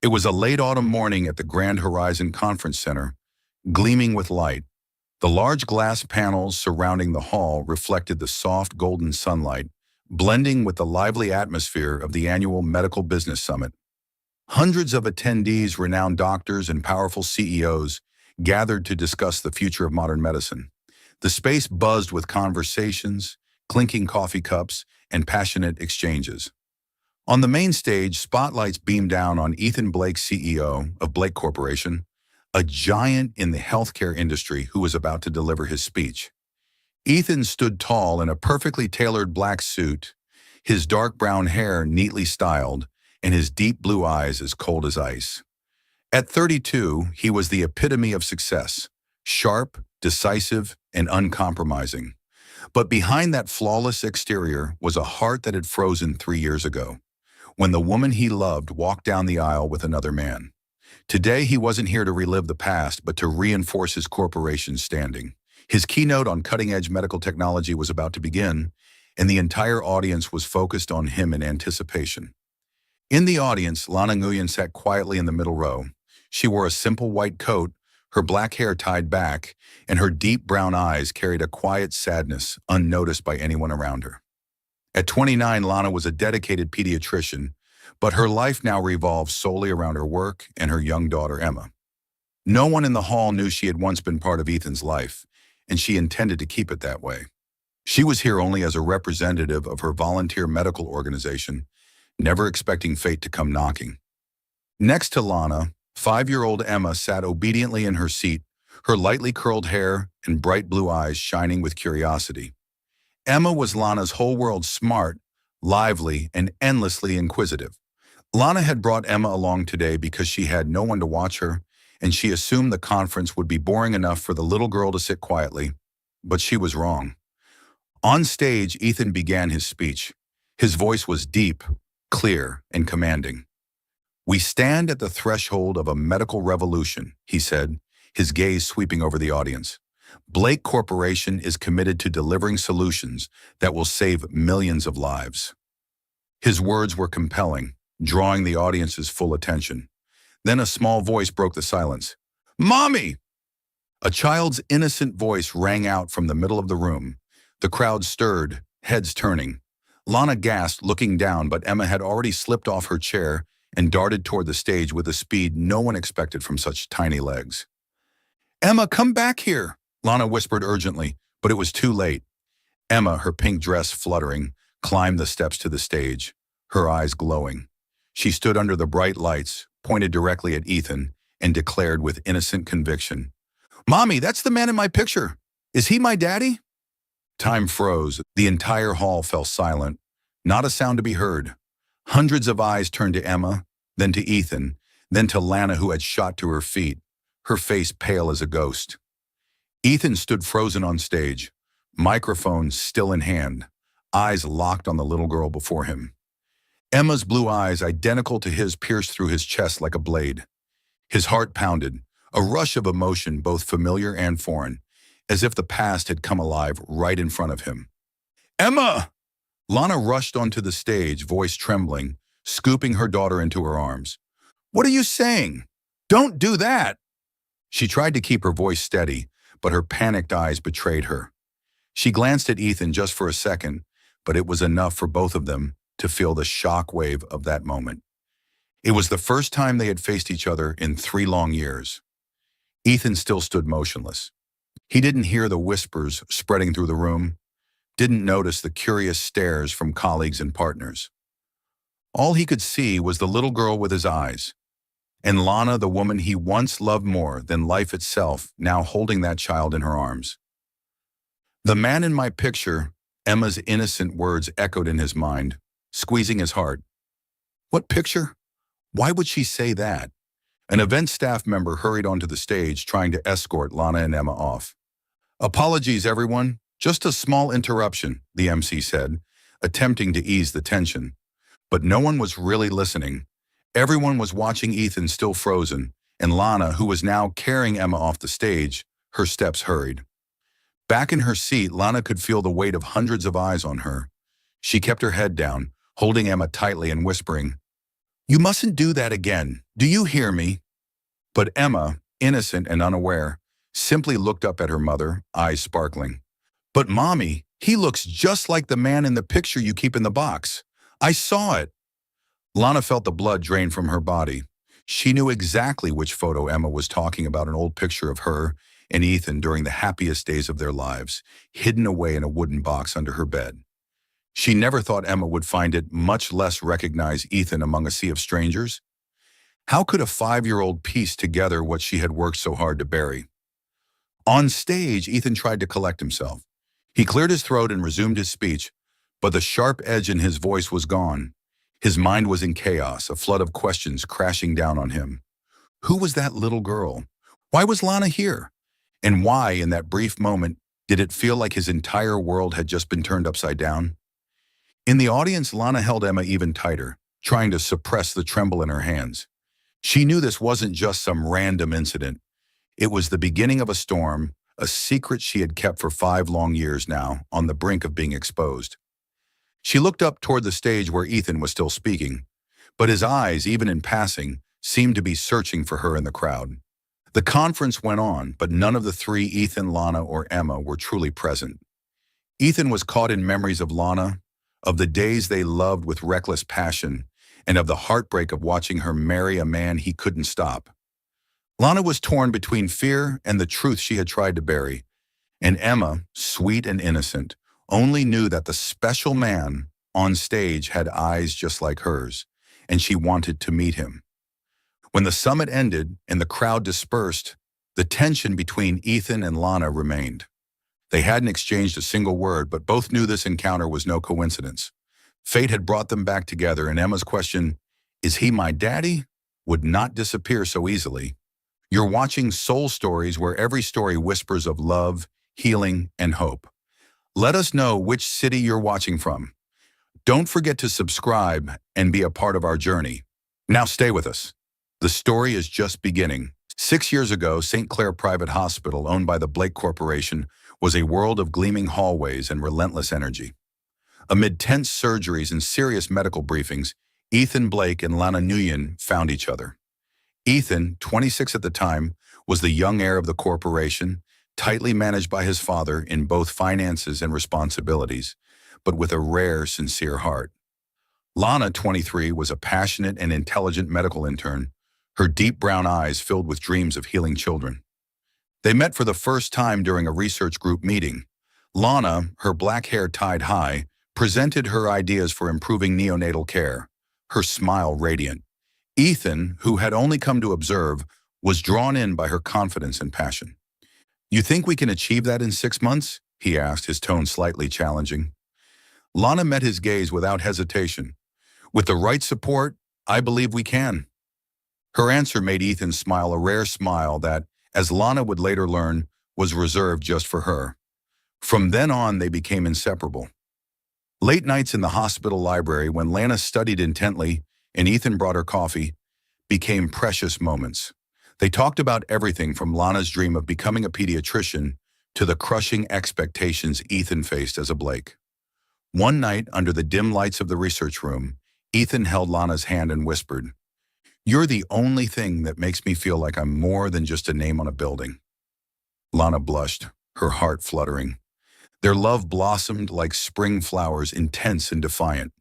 It was a late autumn morning at the Grand Horizon Conference Center, gleaming with light. The large glass panels surrounding the hall reflected the soft golden sunlight, blending with the lively atmosphere of the annual Medical Business Summit. Hundreds of attendees, renowned doctors and powerful CEOs, gathered to discuss the future of modern medicine. The space buzzed with conversations, clinking coffee cups, and passionate exchanges. On the main stage, spotlights beamed down on Ethan Blake, CEO of Blake Corporation, a giant in the healthcare industry who was about to deliver his speech. Ethan stood tall in a perfectly tailored black suit, his dark brown hair neatly styled, and his deep blue eyes as cold as ice. At 32, he was the epitome of success, sharp, decisive, and uncompromising. But behind that flawless exterior was a heart that had frozen 3 years ago, when the woman he loved walked down the aisle with another man. Today, he wasn't here to relive the past, but to reinforce his corporation's standing. His keynote on cutting-edge medical technology was about to begin, and the entire audience was focused on him in anticipation. In the audience, Lana Nguyen sat quietly in the middle row. She wore a simple white coat, her black hair tied back, and her deep brown eyes carried a quiet sadness unnoticed by anyone around her. At 29, Lana was a dedicated pediatrician, but her life now revolved solely around her work and her young daughter, Emma. No one in the hall knew she had once been part of Ethan's life, and she intended to keep it that way. She was here only as a representative of her volunteer medical organization, never expecting fate to come knocking. Next to Lana, 5-year-old Emma sat obediently in her seat, her lightly curled hair and bright blue eyes shining with curiosity. Emma was Lana's whole world, smart, lively, and endlessly inquisitive. Lana had brought Emma along today because she had no one to watch her, and she assumed the conference would be boring enough for the little girl to sit quietly, but she was wrong. On stage, Ethan began his speech. His voice was deep, clear, and commanding. "We stand at the threshold of a medical revolution," he said, his gaze sweeping over the audience. "Blake Corporation is committed to delivering solutions that will save millions of lives." His words were compelling, drawing the audience's full attention. Then a small voice broke the silence. "Mommy!" A child's innocent voice rang out from the middle of the room. The crowd stirred, heads turning. Lana gasped, looking down, but Emma had already slipped off her chair and darted toward the stage with a speed no one expected from such tiny legs. "Emma, come back here," Lana whispered urgently, but it was too late. Emma, her pink dress fluttering, climbed the steps to the stage, her eyes glowing. She stood under the bright lights, pointed directly at Ethan, and declared with innocent conviction, "Mommy, that's the man in my picture. Is he my daddy?" Time froze. The entire hall fell silent. Not a sound to be heard. Hundreds of eyes turned to Emma, then to Ethan, then to Lana, who had shot to her feet, her face pale as a ghost. Ethan stood frozen on stage, microphone still in hand, eyes locked on the little girl before him. Emma's blue eyes, identical to his, pierced through his chest like a blade. His heart pounded, a rush of emotion both familiar and foreign, as if the past had come alive right in front of him. "Emma!" Lana rushed onto the stage, voice trembling, scooping her daughter into her arms. "What are you saying? Don't do that!" She tried to keep her voice steady, but her panicked eyes betrayed her. She glanced at Ethan just for a second, but it was enough for both of them to feel the shock wave of that moment. It was the first time they had faced each other in 3 long years. Ethan still stood motionless. He didn't hear the whispers spreading through the room, didn't notice the curious stares from colleagues and partners. All he could see was the little girl with his eyes, and Lana, the woman he once loved more than life itself, now holding that child in her arms. "The man in my picture," Emma's innocent words echoed in his mind, squeezing his heart. What picture? Why would she say that? An event staff member hurried onto the stage, trying to escort Lana and Emma off. "Apologies, everyone. Just a small interruption," the MC said, attempting to ease the tension. But no one was really listening. Everyone was watching Ethan, still frozen, and Lana, who was now carrying Emma off the stage, her steps hurried. Back in her seat, Lana could feel the weight of hundreds of eyes on her. She kept her head down, holding Emma tightly and whispering, You mustn't do that again. Do you hear me? But Emma, innocent and unaware, simply looked up at her mother, eyes sparkling. But Mommy, he looks just like the man in the picture you keep in the box. I saw it. Lana felt the blood drain from her body. She knew exactly which photo Emma was talking about, an old picture of her and Ethan during the happiest days of their lives, hidden away in a wooden box under her bed. She never thought Emma would find it, much less recognize Ethan among a sea of strangers. How could a 5-year-old piece together what she had worked so hard to bury? On stage, Ethan tried to collect himself. He cleared his throat and resumed his speech, but the sharp edge in his voice was gone. His mind was in chaos, a flood of questions crashing down on him. Who was that little girl? Why was Lana here? And why, in that brief moment, did it feel like his entire world had just been turned upside down? In the audience, Lana held Emma even tighter, trying to suppress the tremble in her hands. She knew this wasn't just some random incident. It was the beginning of a storm, a secret she had kept for 5 long years now, on the brink of being exposed. She looked up toward the stage where Ethan was still speaking, but his eyes, even in passing, seemed to be searching for her in the crowd. The conference went on, but none of the three, Ethan, Lana, or Emma, were truly present. Ethan was caught in memories of Lana, of the days they loved with reckless passion, and of the heartbreak of watching her marry a man he couldn't stop. Lana was torn between fear and the truth she had tried to bury, and Emma, sweet and innocent, only knew that the special man on stage had eyes just like hers, and she wanted to meet him. When the summit ended and the crowd dispersed, the tension between Ethan and Lana remained. They hadn't exchanged a single word, but both knew this encounter was no coincidence. Fate had brought them back together, and Emma's question, "Is he my daddy?" would not disappear so easily. You're watching Soul Stories, where every story whispers of love, healing, and hope. Let us know which city you're watching from. Don't forget to subscribe and be a part of our journey. Now stay with us. The story is just beginning. 6 years ago, St. Clair Private Hospital, owned by the Blake Corporation, was a world of gleaming hallways and relentless energy. Amid tense surgeries and serious medical briefings, Ethan Blake and Lana Nguyen found each other. Ethan, 26 at the time, was the young heir of the corporation, tightly managed by his father in both finances and responsibilities, but with a rare, sincere heart. Lana, 23, was a passionate and intelligent medical intern, her deep brown eyes filled with dreams of healing children. They met for the first time during a research group meeting. Lana, her black hair tied high, presented her ideas for improving neonatal care, her smile radiant. Ethan, who had only come to observe, was drawn in by her confidence and passion. "You think we can achieve that in 6 months?" he asked, his tone slightly challenging. Lana met his gaze without hesitation. "With the right support, I believe we can." Her answer made Ethan smile, a rare smile that, as Lana would later learn, was reserved just for her. From then on, they became inseparable. Late nights in the hospital library, when Lana studied intently and Ethan brought her coffee, became precious moments. They talked about everything from Lana's dream of becoming a pediatrician to the crushing expectations Ethan faced as a Blake. One night, under the dim lights of the research room, Ethan held Lana's hand and whispered, "You're the only thing that makes me feel like I'm more than just a name on a building." Lana blushed, her heart fluttering. Their love blossomed like spring flowers, intense and defiant.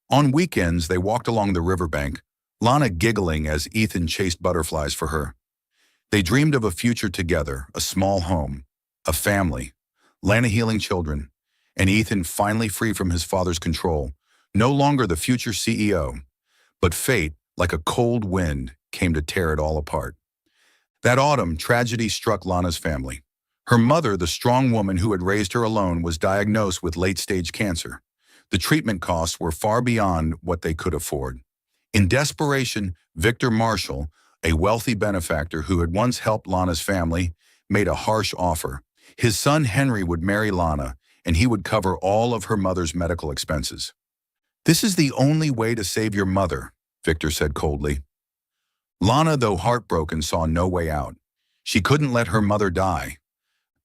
On weekends, they walked along the riverbank, Lana giggling as Ethan chased butterflies for her. They dreamed of a future together, a small home, a family, Lana healing children, and Ethan finally free from his father's control, no longer the future CEO. But fate, like a cold wind, came to tear it all apart. That autumn, tragedy struck Lana's family. Her mother, the strong woman who had raised her alone, was diagnosed with late-stage cancer. The treatment costs were far beyond what they could afford. In desperation, Victor Marshall, a wealthy benefactor who had once helped Lana's family, made a harsh offer. His son Henry would marry Lana, and he would cover all of her mother's medical expenses. "This is the only way to save your mother," Victor said coldly. Lana, though heartbroken, saw no way out. She couldn't let her mother die.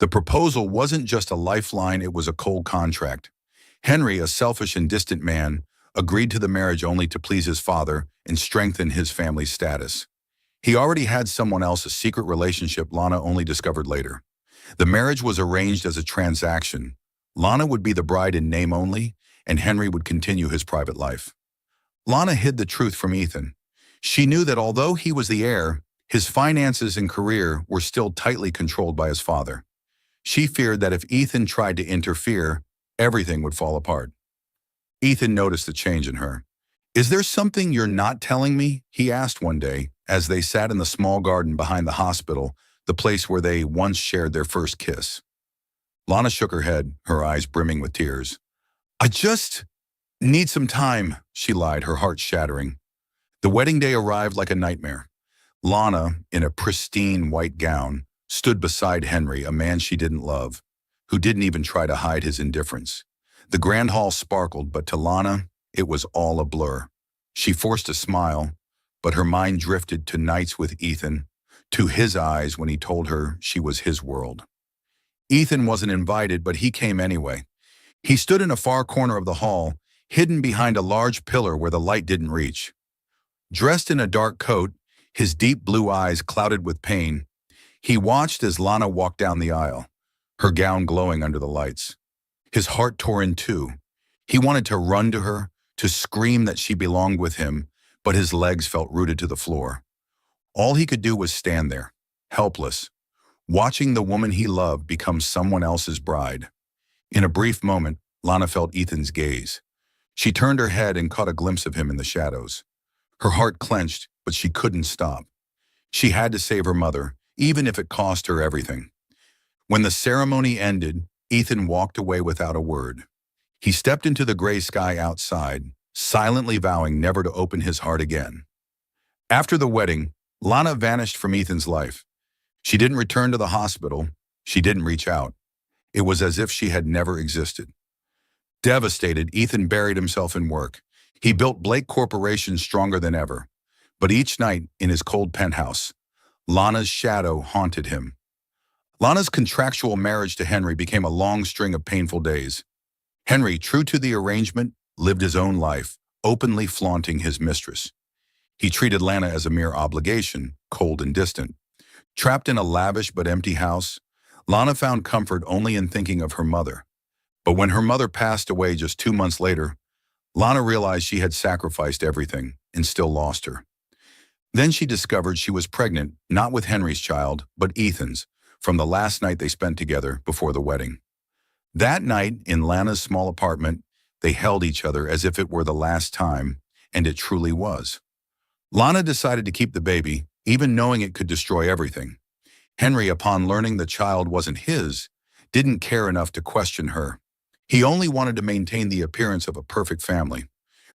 The proposal wasn't just a lifeline, it was a cold contract. Henry, a selfish and distant man, agreed to the marriage only to please his father and strengthen his family's status. He already had someone else, a secret relationship Lana only discovered later. The marriage was arranged as a transaction. Lana would be the bride in name only, and Henry would continue his private life. Lana hid the truth from Ethan. She knew that although he was the heir, his finances and career were still tightly controlled by his father. She feared that if Ethan tried to interfere, everything would fall apart. Ethan noticed the change in her. "Is there something you're not telling me?" he asked one day, as they sat in the small garden behind the hospital, the place where they once shared their first kiss. Lana shook her head, her eyes brimming with tears. "I just need some time," she lied, her heart shattering. The wedding day arrived like a nightmare. Lana, in a pristine white gown, stood beside Henry, a man she didn't love, who didn't even try to hide his indifference. The grand hall sparkled, but to Lana, it was all a blur. She forced a smile, but her mind drifted to nights with Ethan, to his eyes when he told her she was his world. Ethan wasn't invited, but he came anyway. He stood in a far corner of the hall, hidden behind a large pillar where the light didn't reach. Dressed in a dark coat, his deep blue eyes clouded with pain, he watched as Lana walked down the aisle, her gown glowing under the lights. His heart tore in two. He wanted to run to her, to scream that she belonged with him, but his legs felt rooted to the floor. All he could do was stand there, helpless, watching the woman he loved become someone else's bride. In a brief moment, Lana felt Ethan's gaze. She turned her head and caught a glimpse of him in the shadows. Her heart clenched, but she couldn't stop. She had to save her mother, even if it cost her everything. When the ceremony ended, Ethan walked away without a word. He stepped into the gray sky outside, silently vowing never to open his heart again. After the wedding, Lana vanished from Ethan's life. She didn't return to the hospital. She didn't reach out. It was as if she had never existed. Devastated, Ethan buried himself in work. He built Blake Corporation stronger than ever. But each night, in his cold penthouse, Lana's shadow haunted him. Lana's contractual marriage to Henry became a long string of painful days. Henry, true to the arrangement, lived his own life, openly flaunting his mistress. He treated Lana as a mere obligation, cold and distant. Trapped in a lavish but empty house, Lana found comfort only in thinking of her mother. But when her mother passed away just 2 months later, Lana realized she had sacrificed everything and still lost her. Then she discovered she was pregnant, not with Henry's child, but Ethan's, from the last night they spent together before the wedding. That night, in Lana's small apartment, they held each other as if it were the last time, and it truly was. Lana decided to keep the baby, even knowing it could destroy everything. Henry, upon learning the child wasn't his, didn't care enough to question her. He only wanted to maintain the appearance of a perfect family.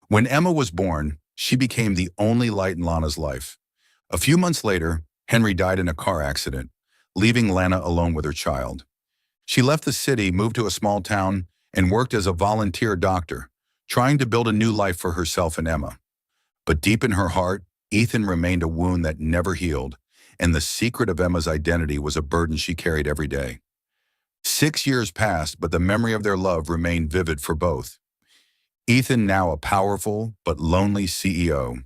When Emma was born, she became the only light in Lana's life. A few months later, Henry died in a car accident, leaving Lana alone with her child. She left the city, moved to a small town, and worked as a volunteer doctor, trying to build a new life for herself and Emma. But deep in her heart, Ethan remained a wound that never healed, and the secret of Emma's identity was a burden she carried every day. 6 years passed, but the memory of their love remained vivid for both. Ethan, now a powerful but lonely CEO.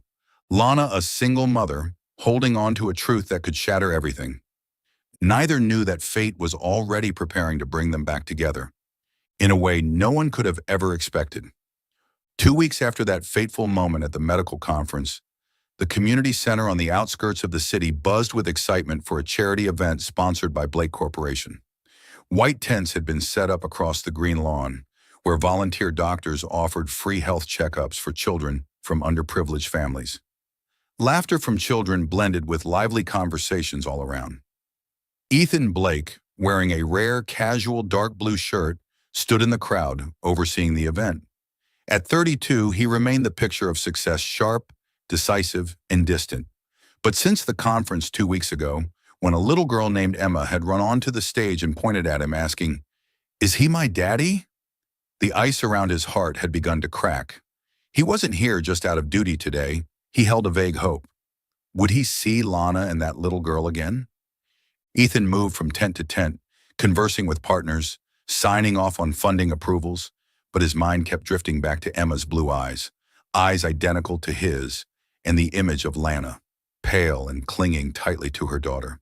Lana, a single mother, holding on to a truth that could shatter everything. Neither knew that fate was already preparing to bring them back together, in a way no one could have ever expected. 2 weeks after that fateful moment at the medical conference, the community center on the outskirts of the city buzzed with excitement for a charity event sponsored by Blake Corporation. White tents had been set up across the green lawn, where volunteer doctors offered free health checkups for children from underprivileged families. Laughter from children blended with lively conversations all around. Ethan Blake, wearing a rare casual dark blue shirt, stood in the crowd, overseeing the event. At 32, he remained the picture of success, sharp, decisive, and distant. But since the conference 2 weeks ago, when a little girl named Emma had run onto the stage and pointed at him, asking, "Is he my daddy?" The ice around his heart had begun to crack. He wasn't here just out of duty today. He held a vague hope. Would he see Lana and that little girl again? Ethan moved from tent to tent, conversing with partners, signing off on funding approvals, but his mind kept drifting back to Emma's blue eyes, eyes identical to his, and the image of Lana, pale and clinging tightly to her daughter.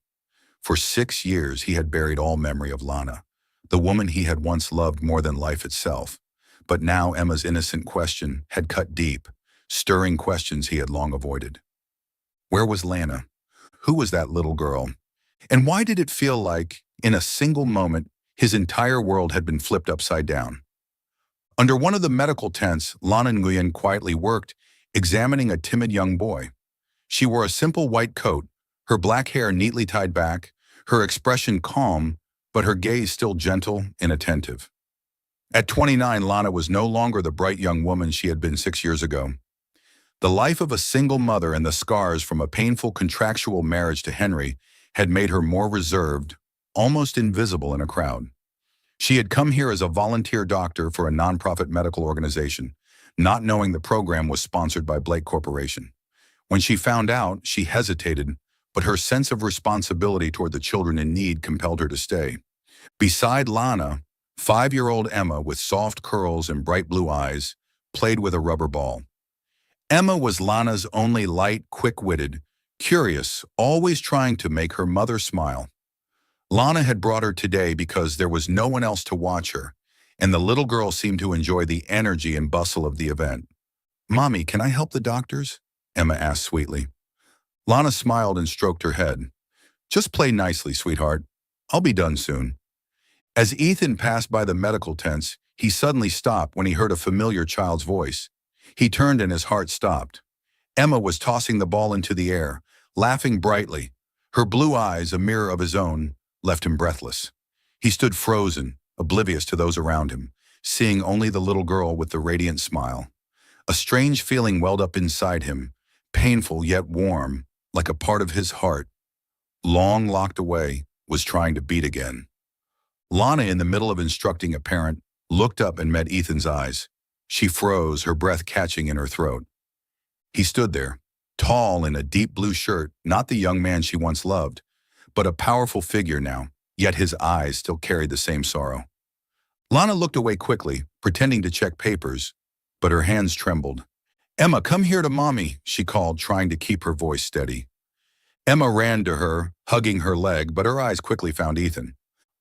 For 6 years he had buried all memory of Lana, the woman he had once loved more than life itself. But now Emma's innocent question had cut deep, stirring questions he had long avoided. Where was Lana? Who was that little girl? And why did it feel like, in a single moment, his entire world had been flipped upside down? Under one of the medical tents, Lana Nguyen quietly worked, examining a timid young boy. She wore a simple white coat, her black hair neatly tied back, her expression calm, but her gaze still gentle and attentive. At 29, Lana was no longer the bright young woman she had been 6 years ago. The life of a single mother and the scars from a painful contractual marriage to Henry had made her more reserved, almost invisible in a crowd. She had come here as a volunteer doctor for a nonprofit medical organization, not knowing the program was sponsored by Blake Corporation. When she found out, she hesitated, but her sense of responsibility toward the children in need compelled her to stay. Beside Lana, 5-year-old Emma, with soft curls and bright blue eyes, played with a rubber ball. Emma was Lana's only light, quick-witted, curious, always trying to make her mother smile. Lana had brought her today because there was no one else to watch her, and the little girl seemed to enjoy the energy and bustle of the event. "Mommy, can I help the doctors?" Emma asked sweetly. Lana smiled and stroked her head. "Just play nicely, sweetheart. I'll be done soon." As Ethan passed by the medical tents, he suddenly stopped when he heard a familiar child's voice. He turned and his heart stopped. Emma was tossing the ball into the air, laughing brightly. Her blue eyes, a mirror of his own, left him breathless. He stood frozen, oblivious to those around him, seeing only the little girl with the radiant smile. A strange feeling welled up inside him, painful yet warm, like a part of his heart, long locked away, was trying to beat again. Lana, in the middle of instructing a parent, looked up and met Ethan's eyes. She froze, her breath catching in her throat. He stood there, tall in a deep blue shirt, not the young man she once loved, but a powerful figure now, yet his eyes still carried the same sorrow. Lana looked away quickly, pretending to check papers, but her hands trembled. "Emma, come here to Mommy," she called, trying to keep her voice steady. Emma ran to her, hugging her leg, but her eyes quickly found Ethan.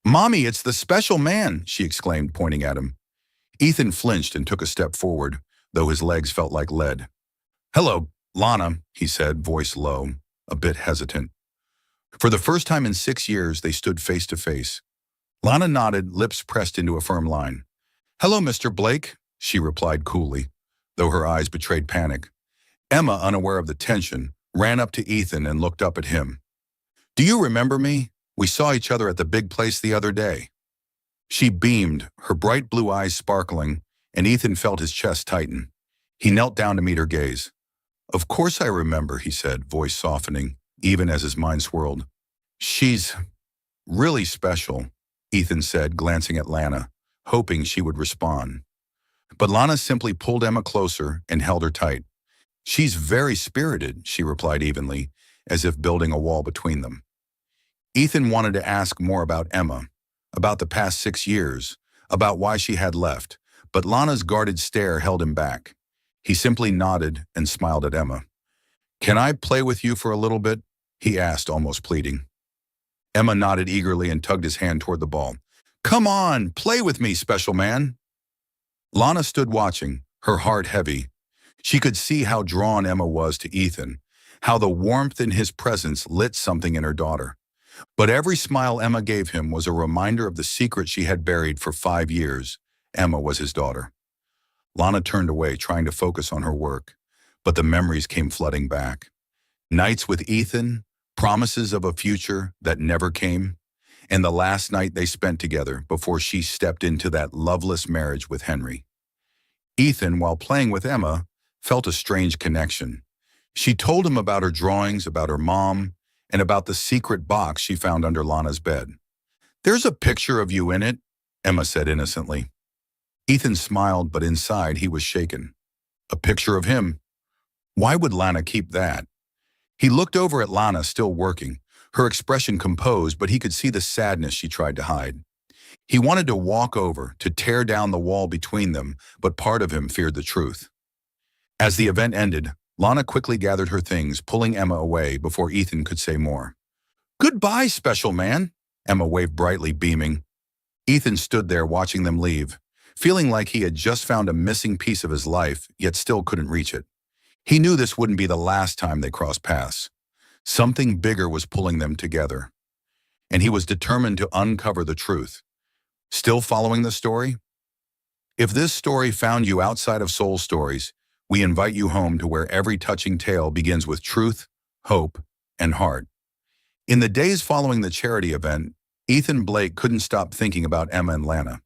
"Mommy, it's the special man," she exclaimed, pointing at him. Ethan flinched and took a step forward, though his legs felt like lead. "Hello, Lana," he said, voice low, a bit hesitant. For the first time in 6 years, they stood face to face. Lana nodded, lips pressed into a firm line. "Hello, Mr. Blake," she replied coolly, though her eyes betrayed panic. Emma, unaware of the tension, ran up to Ethan and looked up at him. "Do you remember me? We saw each other at the big place the other day." She beamed, her bright blue eyes sparkling, and Ethan felt his chest tighten. He knelt down to meet her gaze. "Of course I remember," he said, voice softening, even as his mind swirled. "She's really special," Ethan said, glancing at Lana, hoping she would respond. But Lana simply pulled Emma closer and held her tight. "She's very spirited," she replied evenly, as if building a wall between them. Ethan wanted to ask more about Emma, about the past 6 years, about why she had left, but Lana's guarded stare held him back. He simply nodded and smiled at Emma. "Can I play with you for a little bit?" he asked, almost pleading. Emma nodded eagerly and tugged his hand toward the ball. "Come on, play with me, special man." Lana stood watching, her heart heavy. She could see how drawn Emma was to Ethan, how the warmth in his presence lit something in her daughter. But every smile Emma gave him was a reminder of the secret she had buried for 5 years. Emma was his daughter. Lana turned away, trying to focus on her work, but the memories came flooding back. Nights with Ethan, promises of a future that never came, and the last night they spent together before she stepped into that loveless marriage with Henry. Ethan, while playing with Emma, felt a strange connection. She told him about her drawings, about her mom, and about the secret box she found under Lana's bed. "There's a picture of you in it," Emma said innocently. Ethan smiled, but inside he was shaken. A picture of him? Why would Lana keep that? He looked over at Lana, still working, her expression composed, but he could see the sadness she tried to hide. He wanted to walk over, to tear down the wall between them, but part of him feared the truth. As the event ended, Lana quickly gathered her things, pulling Emma away before Ethan could say more. "Goodbye, special man," Emma waved brightly, beaming. Ethan stood there watching them leave, feeling like he had just found a missing piece of his life, yet still couldn't reach it. He knew this wouldn't be the last time they crossed paths. Something bigger was pulling them together, and he was determined to uncover the truth. Still following the story? If this story found you outside of Soul Stories, we invite you home to where every touching tale begins with truth, hope, and heart. In the days following the charity event, Ethan Blake couldn't stop thinking about Emma and Lana.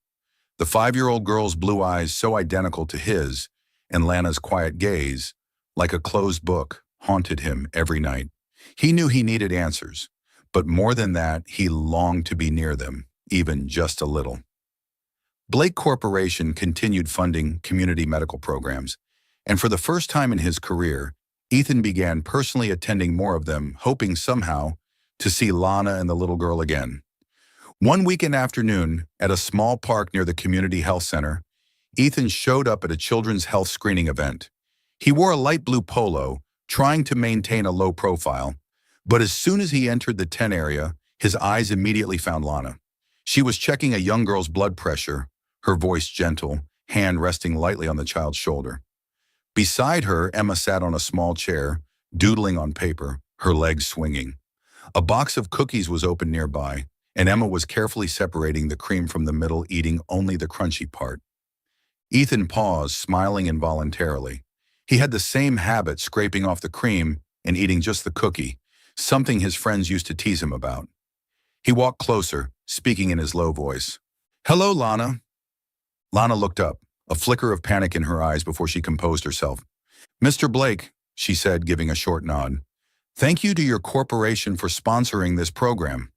The 5-year-old girl's blue eyes so identical to his, and Lana's quiet gaze, like a closed book, haunted him every night. He knew he needed answers, but more than that, he longed to be near them, even just a little. Blake Corporation continued funding community medical programs, and for the first time in his career, Ethan began personally attending more of them, hoping somehow to see Lana and the little girl again. One weekend afternoon, at a small park near the community health center, Ethan showed up at a children's health screening event. He wore a light blue polo, trying to maintain a low profile, but as soon as he entered the tent area, his eyes immediately found Lana. She was checking a young girl's blood pressure, her voice gentle, hand resting lightly on the child's shoulder. Beside her, Emma sat on a small chair, doodling on paper, her legs swinging. A box of cookies was open nearby, and Emma was carefully separating the cream from the middle, eating only the crunchy part. Ethan paused, smiling involuntarily. He had the same habit, scraping off the cream and eating just the cookie, something his friends used to tease him about. He walked closer, speaking in his low voice. "Hello, Lana." Lana looked up, a flicker of panic in her eyes before she composed herself. "Mr. Blake," she said, giving a short nod. "Thank you to your corporation for sponsoring this program."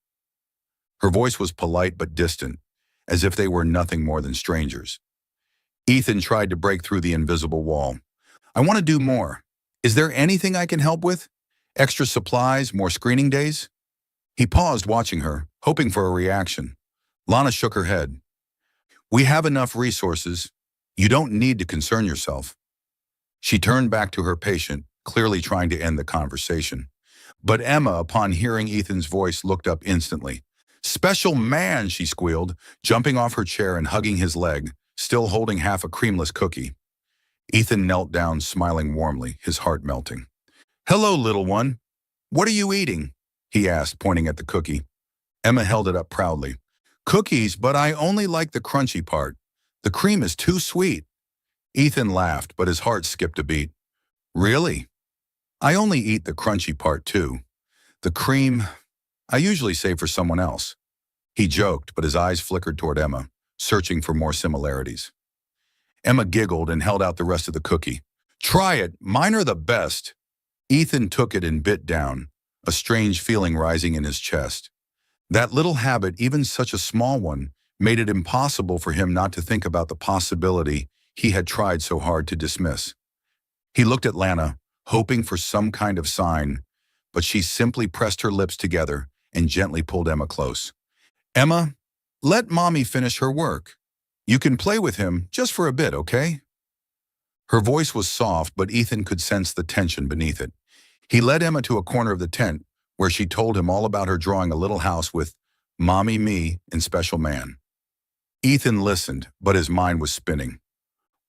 Her voice was polite but distant, as if they were nothing more than strangers. Ethan tried to break through the invisible wall. "I want to do more. Is there anything I can help with? Extra supplies, more screening days?" He paused, watching her, hoping for a reaction. Lana shook her head. "We have enough resources. You don't need to concern yourself." She turned back to her patient, clearly trying to end the conversation. But Emma, upon hearing Ethan's voice, looked up instantly. "Special man," she squealed, jumping off her chair and hugging his leg, still holding half a creamless cookie. Ethan knelt down, smiling warmly, his heart melting. "Hello, little one. What are you eating?" he asked, pointing at the cookie. Emma held it up proudly. "Cookies, but I only like the crunchy part. The cream is too sweet." Ethan laughed, but his heart skipped a beat. "Really? I only eat the crunchy part too. The cream, I usually save for someone else." He joked, but his eyes flickered toward Emma, searching for more similarities. Emma giggled and held out the rest of the cookie. "Try it. Mine are the best." Ethan took it and bit down, a strange feeling rising in his chest. That little habit, even such a small one, made it impossible for him not to think about the possibility he had tried so hard to dismiss. He looked at Lana, hoping for some kind of sign, but she simply pressed her lips together and gently pulled Emma close. "Emma, let Mommy finish her work. You can play with him just for a bit, okay?" Her voice was soft, but Ethan could sense the tension beneath it. He led Emma to a corner of the tent, where she told him all about her drawing a little house with Mommy, me, and Special Man. Ethan listened, but his mind was spinning.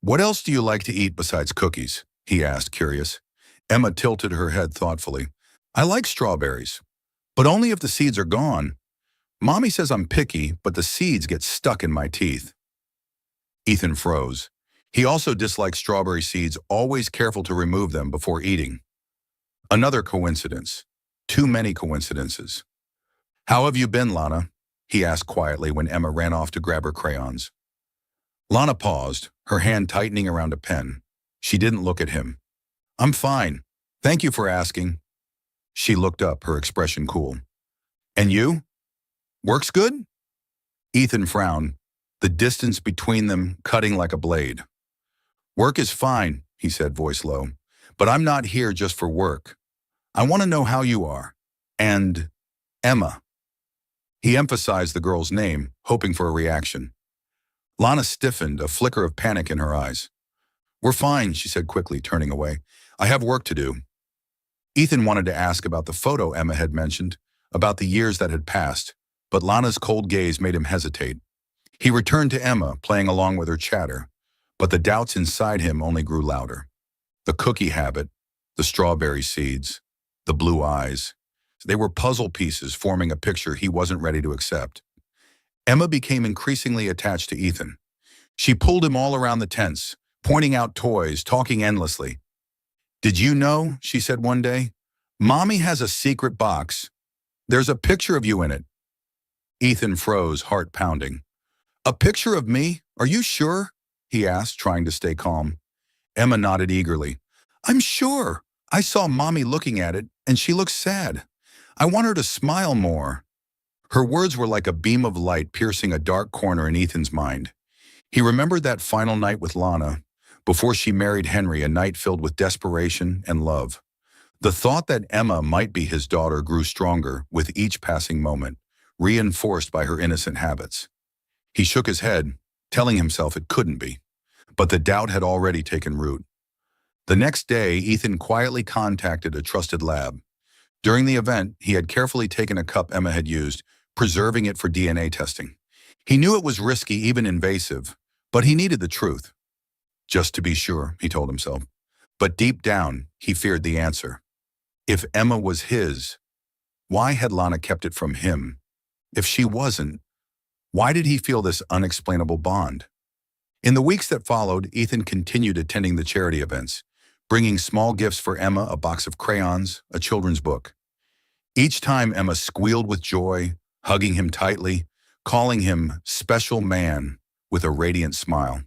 "What else do you like to eat besides cookies?" he asked, curious. Emma tilted her head thoughtfully. "I like strawberries, but only if the seeds are gone. Mommy says I'm picky, but the seeds get stuck in my teeth." Ethan froze. He also disliked strawberry seeds, always careful to remove them before eating. Another coincidence. Too many coincidences. "How have you been, Lana?" he asked quietly when Emma ran off to grab her crayons. Lana paused, her hand tightening around a pen. She didn't look at him. "I'm fine. Thank you for asking." She looked up, her expression cool. "And you? Work's good?" Ethan frowned, the distance between them cutting like a blade. "Work is fine," he said, voice low. "But I'm not here just for work. I want to know how you are. And Emma." He emphasized the girl's name, hoping for a reaction. Lana stiffened, a flicker of panic in her eyes. "We're fine," she said quickly, turning away. I have work to do. Ethan wanted to ask about the photo Emma had mentioned, about the years that had passed, but Lana's cold gaze made him hesitate. He returned to Emma, playing along with her chatter, but the doubts inside him only grew louder. The cookie habit, the strawberry seeds, the blue eyes. They were puzzle pieces forming a picture he wasn't ready to accept. Emma became increasingly attached to Ethan. She pulled him all around the tents, pointing out toys, talking endlessly. "Did you know," she said one day, "Mommy has a secret box. There's a picture of you in it." Ethan froze, heart pounding. "A picture of me? Are you sure?" he asked, trying to stay calm. Emma nodded eagerly. "I'm sure. I saw Mommy looking at it, and she looks sad. I want her to smile more." Her words were like a beam of light piercing a dark corner in Ethan's mind. He remembered that final night with Lana, before she married Henry, a night filled with desperation and love. The thought that Emma might be his daughter grew stronger with each passing moment, reinforced by her innocent habits. He shook his head, telling himself it couldn't be. But the doubt had already taken root. The next day, Ethan quietly contacted a trusted lab. During the event, he had carefully taken a cup Emma had used, preserving it for DNA testing. He knew it was risky, even invasive, but he needed the truth. Just to be sure, he told himself. But deep down, he feared the answer. If Emma was his, why had Lana kept it from him? If she wasn't, why did he feel this unexplainable bond? In the weeks that followed, Ethan continued attending the charity events, bringing small gifts for Emma, a box of crayons, a children's book. Each time Emma squealed with joy, hugging him tightly, calling him special man with a radiant smile.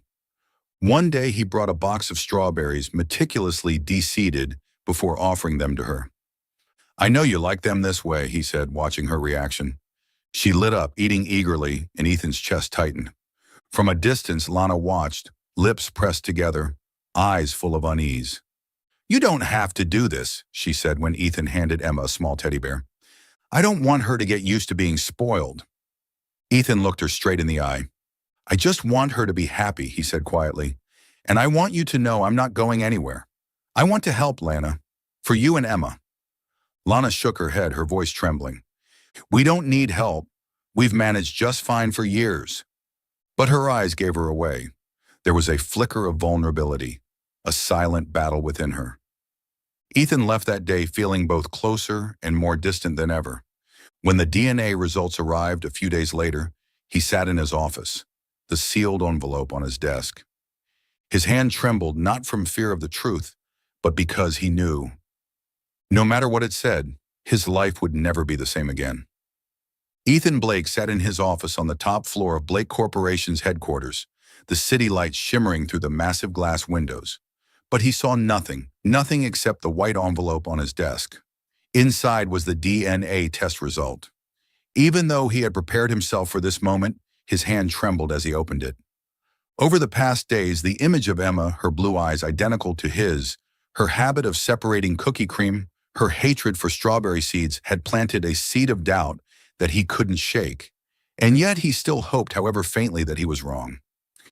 One day he brought a box of strawberries meticulously de-seeded before offering them to her. "I know you like them this way," he said, watching her reaction. She lit up, eating eagerly, and Ethan's chest tightened. From a distance, Lana watched, lips pressed together, eyes full of unease. "You don't have to do this," she said when Ethan handed Emma a small teddy bear. "I don't want her to get used to being spoiled." Ethan looked her straight in the eye. "I just want her to be happy," he said quietly. "And I want you to know I'm not going anywhere. I want to help, Lana. For you and Emma." Lana shook her head, her voice trembling. "We don't need help. We've managed just fine for years." But her eyes gave her away. There was a flicker of vulnerability, a silent battle within her. Ethan left that day feeling both closer and more distant than ever. When the DNA results arrived a few days later, he sat in his office, the sealed envelope on his desk. His hand trembled not from fear of the truth, but because he knew. No matter what it said, his life would never be the same again. Ethan Blake sat in his office on the top floor of Blake Corporation's headquarters, the city lights shimmering through the massive glass windows. But he saw nothing, nothing except the white envelope on his desk. Inside was the DNA test result. Even though he had prepared himself for this moment, his hand trembled as he opened it. Over the past days, the image of Emma, her blue eyes identical to his, her habit of separating cookie cream, her hatred for strawberry seeds had planted a seed of doubt that he couldn't shake. And yet he still hoped, however faintly, that he was wrong.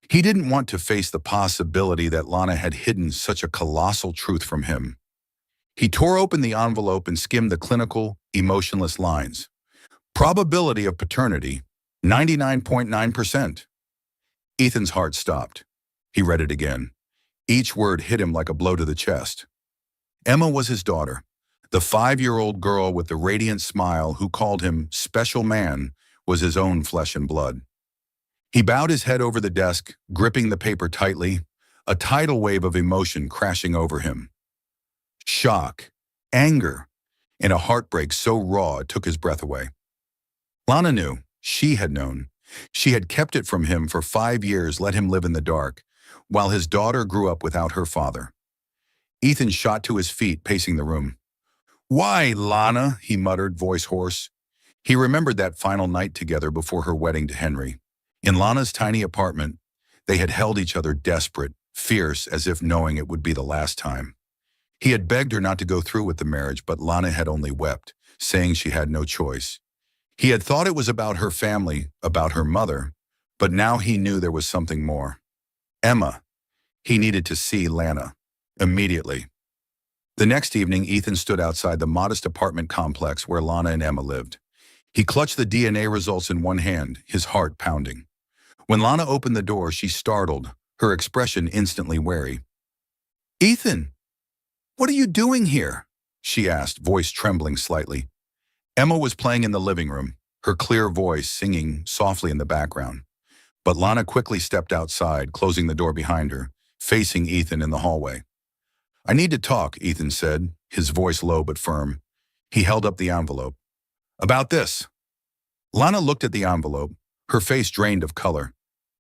He didn't want to face the possibility that Lana had hidden such a colossal truth from him. He tore open the envelope and skimmed the clinical, emotionless lines. Probability of paternity, 99.9%. Ethan's heart stopped. He read it again. Each word hit him like a blow to the chest. Emma was his daughter. The 5-year-old girl with the radiant smile who called him special man was his own flesh and blood. He bowed his head over the desk, gripping the paper tightly, a tidal wave of emotion crashing over him. Shock, anger, and a heartbreak so raw it took his breath away. Lana knew. She had known. She had kept it from him for 5 years, let him live in the dark, while his daughter grew up without her father. Ethan shot to his feet, pacing the room. "Why, Lana?" he muttered, voice hoarse. He remembered that final night together before her wedding to Henry. In Lana's tiny apartment, they had held each other desperate, fierce, as if knowing it would be the last time. He had begged her not to go through with the marriage, but Lana had only wept, saying she had no choice. He had thought it was about her family, about her mother, but now he knew there was something more. Emma. He needed to see Lana. Immediately. The next evening, Ethan stood outside the modest apartment complex where Lana and Emma lived. He clutched the DNA results in one hand, his heart pounding. When Lana opened the door, she startled, her expression instantly wary. "Ethan, what are you doing here?" she asked, voice trembling slightly. Emma was playing in the living room, her clear voice singing softly in the background. But Lana quickly stepped outside, closing the door behind her, facing Ethan in the hallway. "I need to talk," Ethan said, his voice low but firm. He held up the envelope. "About this." Lana looked at the envelope, her face drained of color.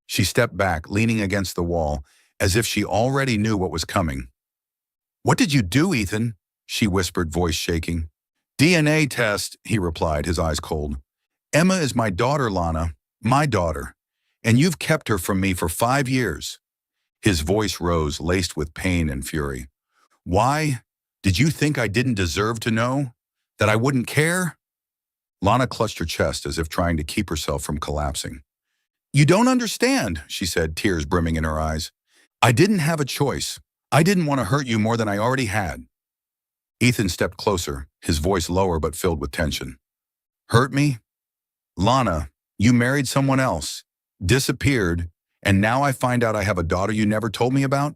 She stepped back, leaning against the wall, as if she already knew what was coming. "What did you do, Ethan?" she whispered, voice shaking. "DNA test," he replied, his eyes cold. "Emma is my daughter, Lana, my daughter, and you've kept her from me for 5 years." His voice rose, laced with pain and fury. "Why? Did you think I didn't deserve to know? That I wouldn't care?" Lana clutched her chest as if trying to keep herself from collapsing. "You don't understand," she said, tears brimming in her eyes. "I didn't have a choice. I didn't want to hurt you more than I already had." Ethan stepped closer, his voice lower but filled with tension. "Hurt me? Lana, you married someone else, disappeared, and now I find out I have a daughter you never told me about?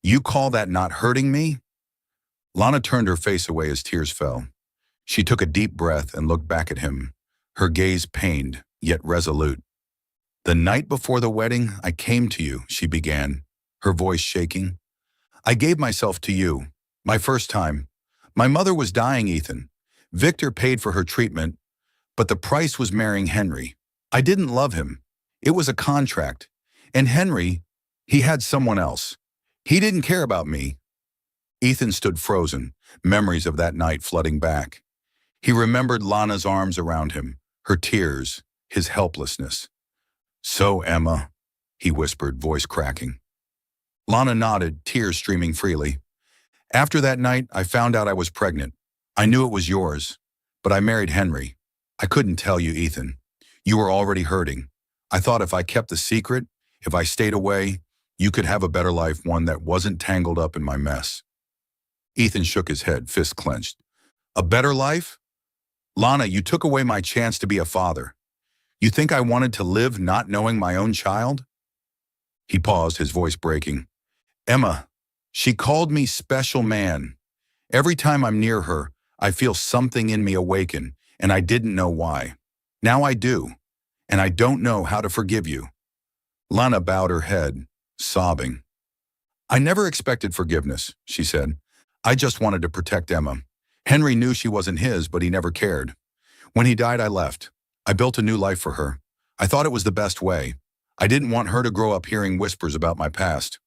You call that not hurting me?" Lana turned her face away as tears fell. She took a deep breath and looked back at him, her gaze pained, yet resolute. "The night before the wedding, I came to you," she began, her voice shaking. "I gave myself to you, my first time. My mother was dying, Ethan. Victor paid for her treatment, but the price was marrying Henry. I didn't love him. It was a contract. And Henry, he had someone else. He didn't care about me." Ethan stood frozen, memories of that night flooding back. He remembered Lana's arms around him, her tears, his helplessness. "So, Emma," he whispered, voice cracking. Lana nodded, tears streaming freely. "After that night, I found out I was pregnant. I knew it was yours, but I married Henry. I couldn't tell you, Ethan. You were already hurting. I thought if I kept the secret, if I stayed away, you could have a better life, one that wasn't tangled up in my mess." Ethan shook his head, fists clenched. "A better life? Lana, you took away my chance to be a father. You think I wanted to live not knowing my own child?" He paused, his voice breaking. "Emma, she called me special man. Every time I'm near her, I feel something in me awaken, and I didn't know why. Now I do, and I don't know how to forgive you." Lana bowed her head, sobbing. "I never expected forgiveness," she said. "I just wanted to protect Emma. Henry knew she wasn't his, but he never cared. When he died, I left. I built a new life for her. I thought it was the best way. I didn't want her to grow up hearing whispers about my past."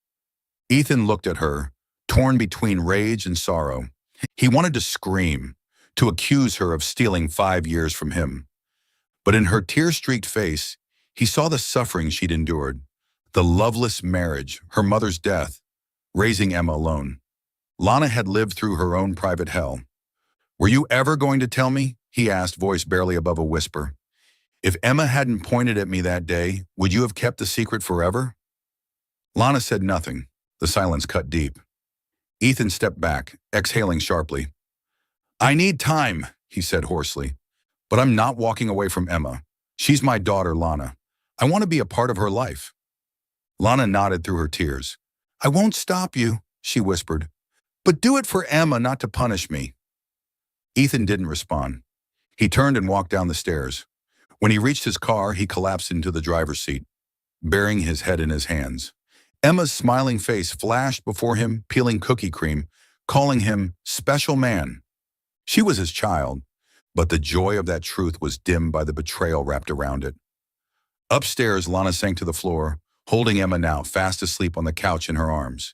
Ethan looked at her, torn between rage and sorrow. He wanted to scream, to accuse her of stealing 5 years from him. But in her tear-streaked face, he saw the suffering she'd endured, the loveless marriage, her mother's death, raising Emma alone. Lana had lived through her own private hell. "Were you ever going to tell me?" he asked, voice barely above a whisper. "If Emma hadn't pointed at me that day, would you have kept the secret forever?" Lana said nothing. The silence cut deep. Ethan stepped back, exhaling sharply. "I need time," he said hoarsely. "But I'm not walking away from Emma. She's my daughter, Lana. I want to be a part of her life." Lana nodded through her tears. "I won't stop you," she whispered. "But do it for Emma, not to punish me." Ethan didn't respond. He turned and walked down the stairs. When he reached his car, he collapsed into the driver's seat, burying his head in his hands. Emma's smiling face flashed before him, peeling cookie cream, calling him special man. She was his child, but the joy of that truth was dimmed by the betrayal wrapped around it. Upstairs, Lana sank to the floor, holding Emma now fast asleep on the couch in her arms.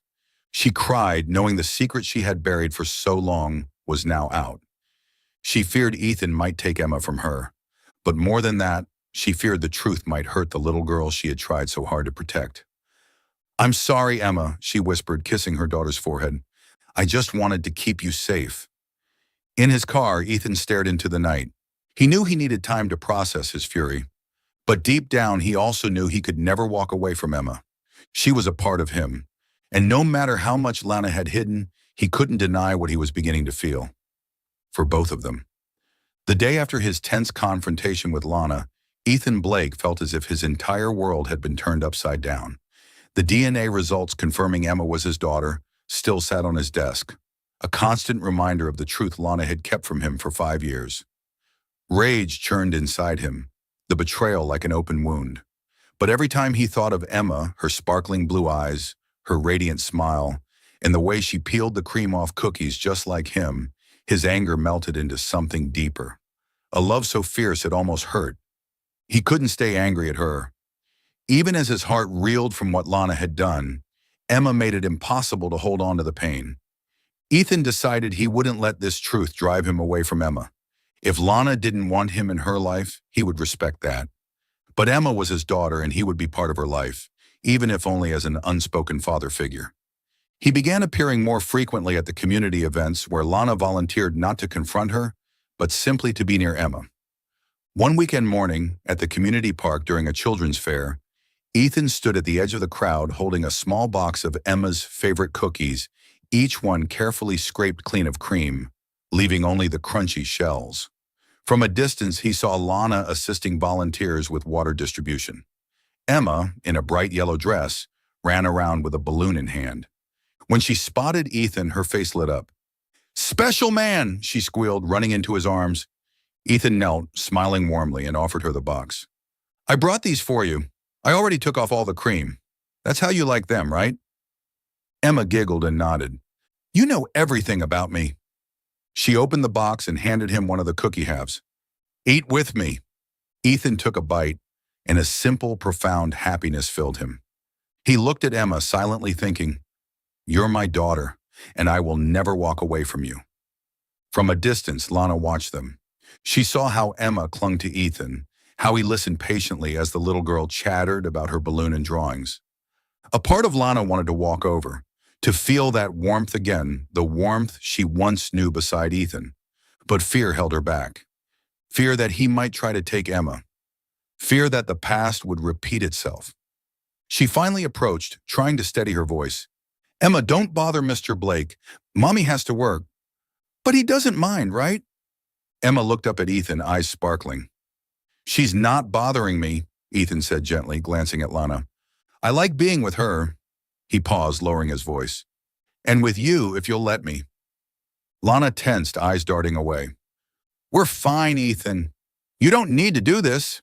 She cried, knowing the secret she had buried for so long was now out. She feared Ethan might take Emma from her, but more than that, she feared the truth might hurt the little girl she had tried so hard to protect. "I'm sorry, Emma," she whispered, kissing her daughter's forehead. "I just wanted to keep you safe." In his car, Ethan stared into the night. He knew he needed time to process his fury. But deep down, he also knew he could never walk away from Emma. She was a part of him. And no matter how much Lana had hidden, He couldn't deny what he was beginning to feel, for both of them. The day after his tense confrontation with Lana, Ethan Blake felt as if his entire world had been turned upside down. The DNA results confirming Emma was his daughter still sat on his desk, a constant reminder of the truth Lana had kept from him for 5 years. Rage churned inside him, the betrayal like an open wound. But every time he thought of Emma, her sparkling blue eyes, her radiant smile, and the way she peeled the cream off cookies just like him, his anger melted into something deeper. A love so fierce it almost hurt. He couldn't stay angry at her. Even as his heart reeled from what Lana had done, Emma made it impossible to hold on to the pain. Ethan decided he wouldn't let this truth drive him away from Emma. If Lana didn't want him in her life, he would respect that. But Emma was his daughter and he would be part of her life, even if only as an unspoken father figure. He began appearing more frequently at the community events where Lana volunteered not to confront her, but simply to be near Emma. One weekend morning, at the community park during a children's fair, Ethan stood at the edge of the crowd holding a small box of Emma's favorite cookies, each one carefully scraped clean of cream, leaving only the crunchy shells. From a distance, he saw Lana assisting volunteers with water distribution. Emma, in a bright yellow dress, ran around with a balloon in hand. When she spotted Ethan, her face lit up. "Special man," she squealed, running into his arms. Ethan knelt, smiling warmly, and offered her the box. "I brought these for you. I already took off all the cream. That's how you like them, right?" Emma giggled and nodded. "You know everything about me." She opened the box and handed him one of the cookie halves. "Eat with me." Ethan took a bite, and a simple, profound happiness filled him. He looked at Emma, silently thinking, "You're my daughter, and I will never walk away from you." From a distance, Lana watched them. She saw how Emma clung to Ethan, how he listened patiently as the little girl chattered about her balloon and drawings. A part of Lana wanted to walk over, to feel that warmth again, the warmth she once knew beside Ethan. But fear held her back. Fear that he might try to take Emma. Fear that the past would repeat itself. She finally approached, trying to steady her voice. "Emma, don't bother Mr. Blake. Mommy has to work." "But he doesn't mind, right?" Emma looked up at Ethan, eyes sparkling. "She's not bothering me," Ethan said gently, glancing at Lana. "I like being with her." He paused, lowering his voice. "And with you, if you'll let me." Lana tensed, eyes darting away. "We're fine, Ethan. You don't need to do this."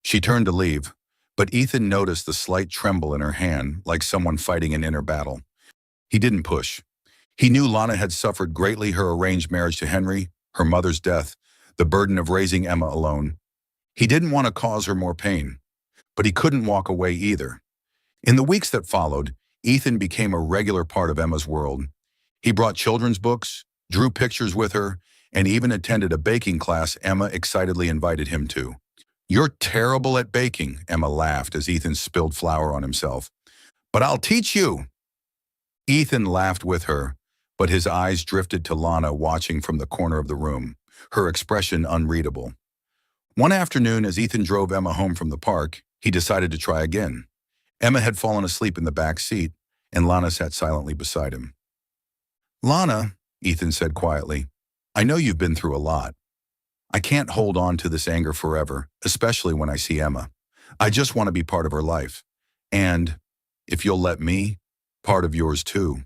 She turned to leave, but Ethan noticed the slight tremble in her hand, like someone fighting an inner battle. He didn't push. He knew Lana had suffered greatly her arranged marriage to Henry, her mother's death, the burden of raising Emma alone. He didn't want to cause her more pain, but he couldn't walk away either. In the weeks that followed, Ethan became a regular part of Emma's world. He brought children's books, drew pictures with her, and even attended a baking class Emma excitedly invited him to. "You're terrible at baking," Emma laughed as Ethan spilled flour on himself. "But I'll teach you." Ethan laughed with her, but his eyes drifted to Lana watching from the corner of the room, her expression unreadable. One afternoon, as Ethan drove Emma home from the park, he decided to try again. Emma had fallen asleep in the back seat, and Lana sat silently beside him. "Lana," Ethan said quietly, "I know you've been through a lot. I can't hold on to this anger forever, especially when I see Emma. I just want to be part of her life. And, if you'll let me, part of yours too."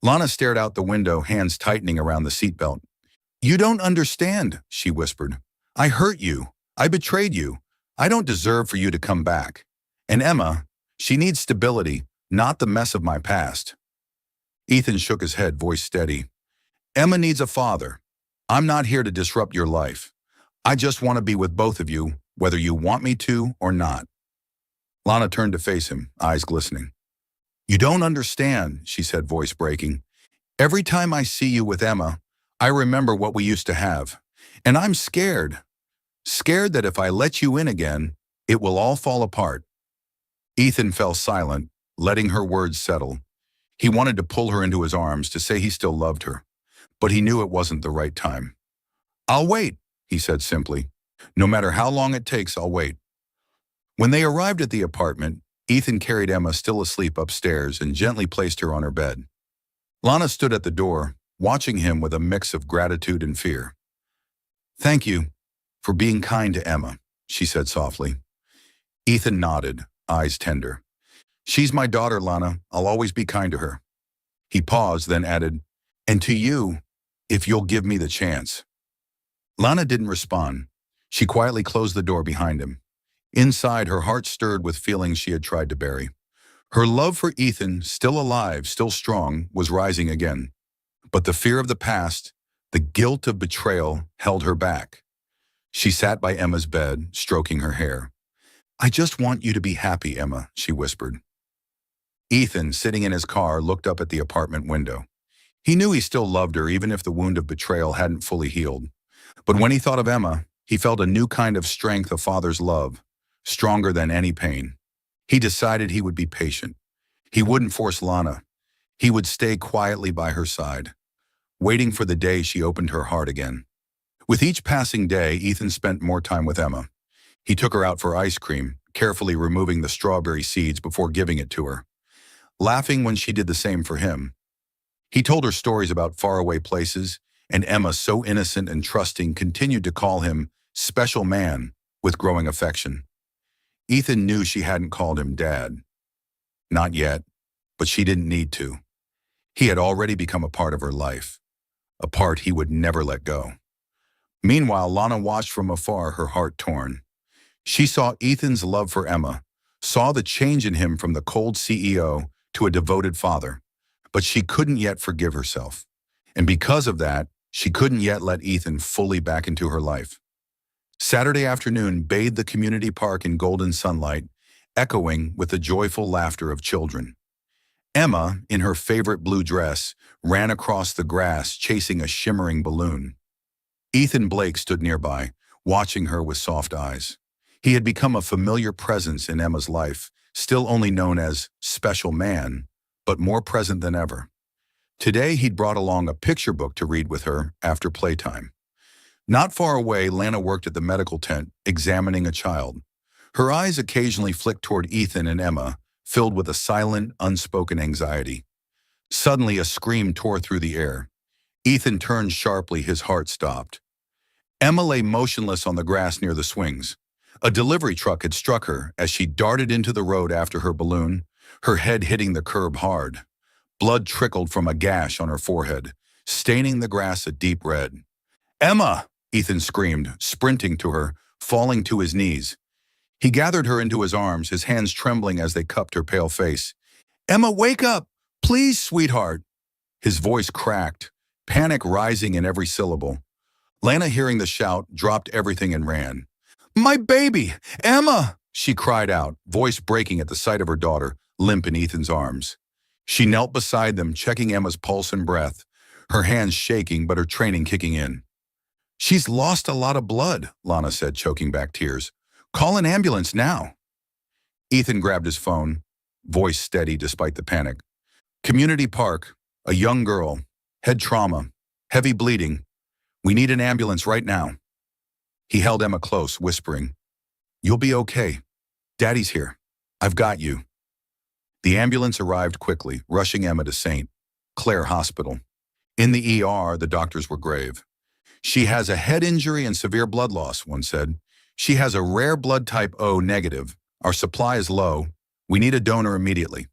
Lana stared out the window, hands tightening around the seatbelt. "You don't understand," she whispered. "I hurt you. I betrayed you. I don't deserve for you to come back. And Emma, she needs stability, not the mess of my past." Ethan shook his head, voice steady. "Emma needs a father. I'm not here to disrupt your life. I just want to be with both of you, whether you want me to or not." Lana turned to face him, eyes glistening. "You don't understand," she said, voice breaking. "Every time I see you with Emma, I remember what we used to have. And I'm scared. Scared that if I let you in again, it will all fall apart." Ethan fell silent, letting her words settle. He wanted to pull her into his arms to say he still loved her, but he knew it wasn't the right time. "I'll wait," he said simply. "No matter how long it takes, I'll wait." When they arrived at the apartment, Ethan carried Emma still asleep upstairs and gently placed her on her bed. Lana stood at the door, watching him with a mix of gratitude and fear. "Thank you for being kind to Emma," she said softly. Ethan nodded, eyes tender. "She's my daughter, Lana. I'll always be kind to her." He paused, then added, "And to you, if you'll give me the chance." Lana didn't respond. She quietly closed the door behind him. Inside, her heart stirred with feelings she had tried to bury. Her love for Ethan, still alive, still strong, was rising again. But the fear of the past, the guilt of betrayal, held her back. She sat by Emma's bed, stroking her hair. "I just want you to be happy, Emma," she whispered. Ethan, sitting in his car, looked up at the apartment window. He knew he still loved her, even if the wound of betrayal hadn't fully healed. But when he thought of Emma, he felt a new kind of strength a father's love, stronger than any pain. He decided he would be patient. He wouldn't force Lana. He would stay quietly by her side, waiting for the day she opened her heart again. With each passing day, Ethan spent more time with Emma. He took her out for ice cream, carefully removing the strawberry seeds before giving it to her, laughing when she did the same for him. He told her stories about faraway places, and Emma, so innocent and trusting, continued to call him special man with growing affection. Ethan knew she hadn't called him dad. Not yet, but she didn't need to. He had already become a part of her life, a part he would never let go. Meanwhile, Lana watched from afar, her heart torn. She saw Ethan's love for Emma, saw the change in him from the cold CEO to a devoted father, but she couldn't yet forgive herself. And because of that, she couldn't yet let Ethan fully back into her life. Saturday afternoon bathed the community park in golden sunlight, echoing with the joyful laughter of children. Emma, in her favorite blue dress, ran across the grass chasing a shimmering balloon. Ethan Blake stood nearby, watching her with soft eyes. He had become a familiar presence in Emma's life, still only known as special man, but more present than ever. Today, he'd brought along a picture book to read with her after playtime. Not far away, Lana worked at the medical tent, examining a child. Her eyes occasionally flicked toward Ethan and Emma, filled with a silent, unspoken anxiety. Suddenly, a scream tore through the air. Ethan turned sharply, his heart stopped. Emma lay motionless on the grass near the swings. A delivery truck had struck her as she darted into the road after her balloon, her head hitting the curb hard. Blood trickled from a gash on her forehead, staining the grass a deep red. "Emma!" Ethan screamed, sprinting to her, falling to his knees. He gathered her into his arms, his hands trembling as they cupped her pale face. "Emma, wake up! Please, sweetheart!" His voice cracked, panic rising in every syllable. Lana, hearing the shout, dropped everything and ran. "My baby! Emma!" she cried out, voice breaking at the sight of her daughter, limp in Ethan's arms. She knelt beside them, checking Emma's pulse and breath, her hands shaking but her training kicking in. "She's lost a lot of blood," Lana said, choking back tears. "Call an ambulance now." Ethan grabbed his phone, voice steady despite the panic. "Community Park, a young girl, head trauma, heavy bleeding. We need an ambulance right now." He held Emma close, whispering, "You'll be okay. Daddy's here. I've got you." The ambulance arrived quickly, rushing Emma to St. Clair Hospital. In the ER, the doctors were grave. "She has a head injury and severe blood loss," one said. "She has a rare blood type O negative. Our supply is low. We need a donor immediately."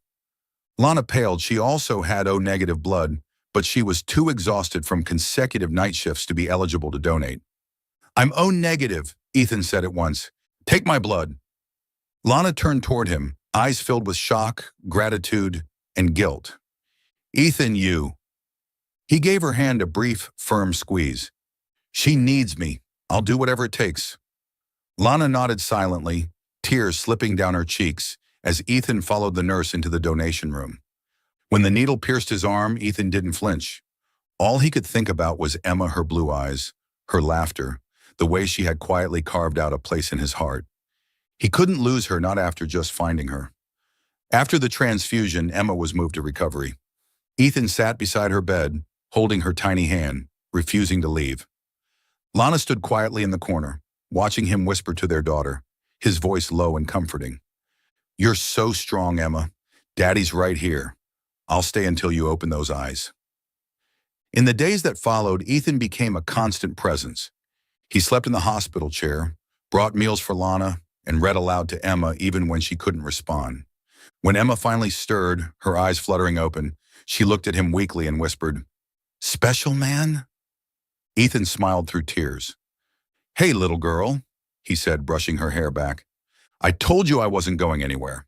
Lana paled. She also had O negative blood, but she was too exhausted from consecutive night shifts to be eligible to donate. "I'm O negative," Ethan said at once. "Take my blood." Lana turned toward him, eyes filled with shock, gratitude, and guilt. "Ethan, you." He gave her hand a brief, firm squeeze. "She needs me. I'll do whatever it takes." Lana nodded silently, tears slipping down her cheeks as Ethan followed the nurse into the donation room. When the needle pierced his arm, Ethan didn't flinch. All he could think about was Emma, her blue eyes, her laughter, the way she had quietly carved out a place in his heart. He couldn't lose her, not after just finding her. After the transfusion, Emma was moved to recovery. Ethan sat beside her bed, holding her tiny hand, refusing to leave. Lana stood quietly in the corner, watching him whisper to their daughter, his voice low and comforting. "You're so strong, Emma. Daddy's right here. I'll stay until you open those eyes." In the days that followed, Ethan became a constant presence. He slept in the hospital chair, brought meals for Lana, and read aloud to Emma even when she couldn't respond. When Emma finally stirred, her eyes fluttering open, she looked at him weakly and whispered, "Special man?" Ethan smiled through tears. "Hey, little girl," he said, brushing her hair back. "I told you I wasn't going anywhere."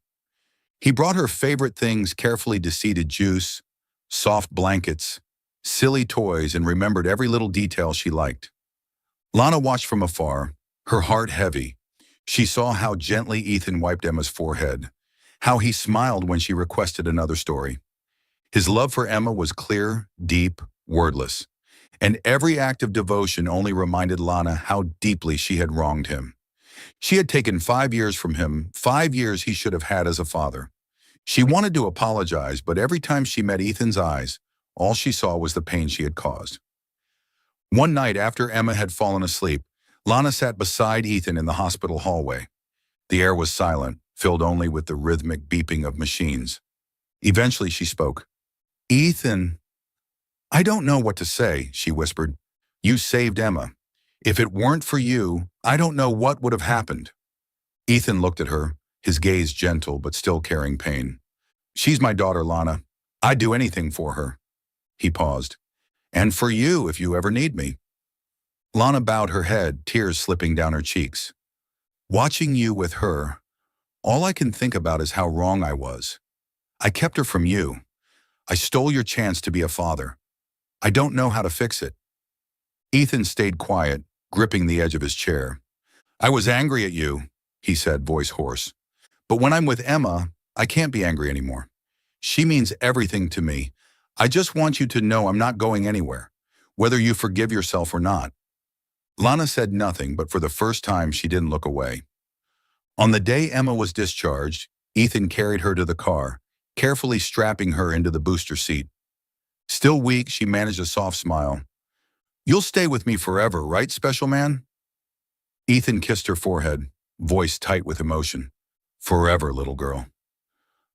He brought her favorite things, carefully deseeded juice, soft blankets, silly toys, and remembered every little detail she liked. Lana watched from afar, her heart heavy. She saw how gently Ethan wiped Emma's forehead, how he smiled when she requested another story. His love for Emma was clear, deep, wordless, and every act of devotion only reminded Lana how deeply she had wronged him. She had taken 5 years from him, 5 years he should have had as a father. She wanted to apologize, but every time she met Ethan's eyes, all she saw was the pain she had caused. One night after Emma had fallen asleep, Lana sat beside Ethan in the hospital hallway. The air was silent, filled only with the rhythmic beeping of machines. Eventually she spoke. "Ethan, I don't know what to say," she whispered. "You saved Emma. If it weren't for you, I don't know what would have happened." Ethan looked at her, his gaze gentle but still carrying pain. "She's my daughter, Lana. I'd do anything for her." He paused. "And for you, if you ever need me." Lana bowed her head, tears slipping down her cheeks. "Watching you with her, all I can think about is how wrong I was. I kept her from you. I stole your chance to be a father. I don't know how to fix it." Ethan stayed quiet, gripping the edge of his chair. "I was angry at you," he said, voice hoarse. "But when I'm with Emma, I can't be angry anymore. She means everything to me. I just want you to know I'm not going anywhere, whether you forgive yourself or not." Lana said nothing, but for the first time she didn't look away. On the day Emma was discharged, Ethan carried her to the car, carefully strapping her into the booster seat. Still weak, she managed a soft smile. "You'll stay with me forever, right, special man?" Ethan kissed her forehead, voice tight with emotion. "Forever, little girl."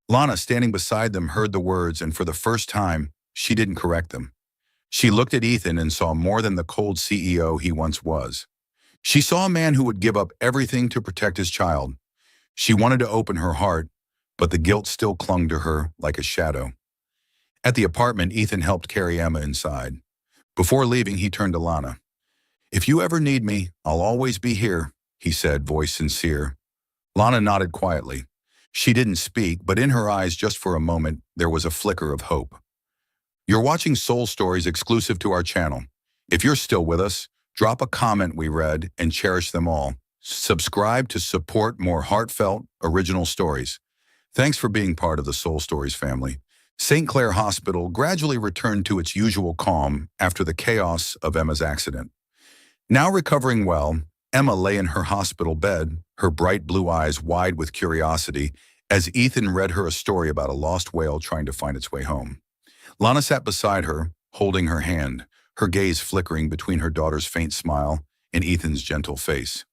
Lana, standing beside them, heard the words, and for the first time, she didn't correct them. She looked at Ethan and saw more than the cold CEO he once was. She saw a man who would give up everything to protect his child. She wanted to open her heart, but the guilt still clung to her like a shadow. At the apartment, Ethan helped carry Emma inside. Before leaving, he turned to Lana. "If you ever need me, I'll always be here," he said, voice sincere. Lana nodded quietly. She didn't speak, but in her eyes, just for a moment, there was a flicker of hope. You're watching Soul Stories exclusive to our channel. If you're still with us, drop a comment we read and cherish them all. Subscribe to support more heartfelt, original stories. Thanks for being part of the Soul Stories family. St. Clair Hospital gradually returned to its usual calm after the chaos of Emma's accident. Now recovering well, Emma lay in her hospital bed, her bright blue eyes wide with curiosity, as Ethan read her a story about a lost whale trying to find its way home. Lana sat beside her, holding her hand, her gaze flickering between her daughter's faint smile and Ethan's gentle face.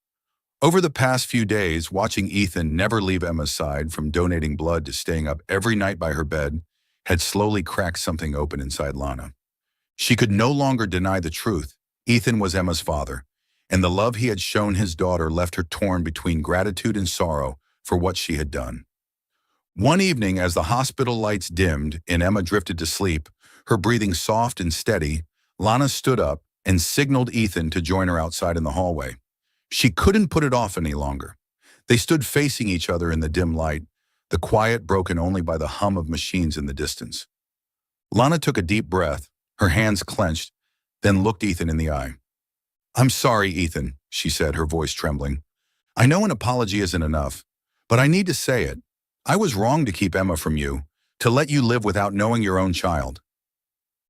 Over the past few days, watching Ethan never leave Emma's side, from donating blood to staying up every night by her bed, had slowly cracked something open inside Lana. She could no longer deny the truth. Ethan was Emma's father, and the love he had shown his daughter left her torn between gratitude and sorrow for what she had done. One evening, as the hospital lights dimmed and Emma drifted to sleep, her breathing soft and steady, Lana stood up and signaled Ethan to join her outside in the hallway. She couldn't put it off any longer. They stood facing each other in the dim light, the quiet broken only by the hum of machines in the distance. Lana took a deep breath, her hands clenched, then looked Ethan in the eye. "I'm sorry, Ethan," she said, her voice trembling. "I know an apology isn't enough, but I need to say it. I was wrong to keep Emma from you, to let you live without knowing your own child."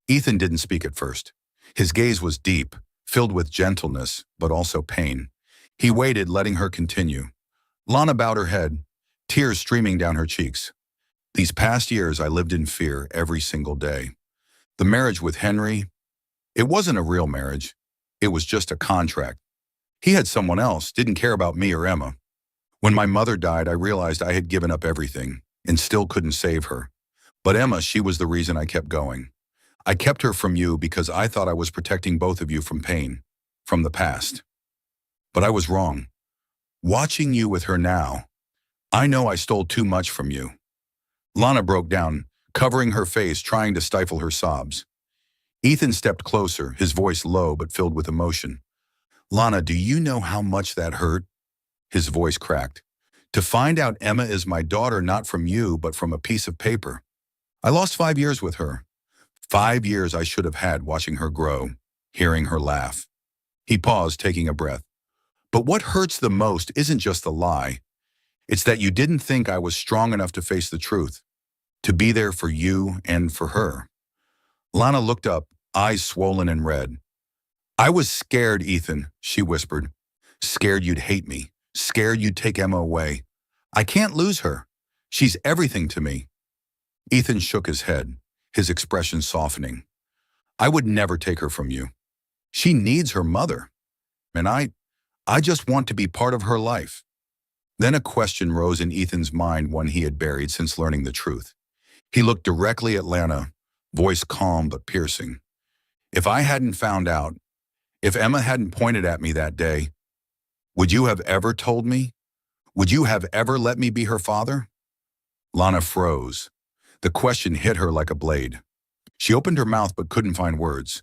Ethan didn't speak at first. His gaze was deep, filled with gentleness, but also pain. He waited, letting her continue. Lana bowed her head, tears streaming down her cheeks. "These past years I lived in fear every single day. The marriage with Henry, it wasn't a real marriage. It was just a contract. He had someone else, didn't care about me or Emma. When my mother died, I realized I had given up everything and still couldn't save her. But Emma, she was the reason I kept going. I kept her from you because I thought I was protecting both of you from pain, from the past. But I was wrong. Watching you with her now, I know I stole too much from you." Lana broke down, covering her face, trying to stifle her sobs. Ethan stepped closer, his voice low but filled with emotion. "Lana, do you know how much that hurt?" His voice cracked. "To find out Emma is my daughter not from you but from a piece of paper. I lost 5 years with her. 5 years I should have had watching her grow, hearing her laugh." He paused, taking a breath. "But what hurts the most isn't just the lie. It's that you didn't think I was strong enough to face the truth, to be there for you and for her." Lana looked up, eyes swollen and red. "I was scared, Ethan," she whispered. "Scared you'd hate me. Scared you'd take Emma away. I can't lose her. She's everything to me." Ethan shook his head, his expression softening. "I would never take her from you. She needs her mother. And I just want to be part of her life." Then a question rose in Ethan's mind, one he had buried since learning the truth. He looked directly at Lana, voice calm but piercing. "If I hadn't found out, if Emma hadn't pointed at me that day, would you have ever told me? Would you have ever let me be her father?" Lana froze. The question hit her like a blade. She opened her mouth but couldn't find words.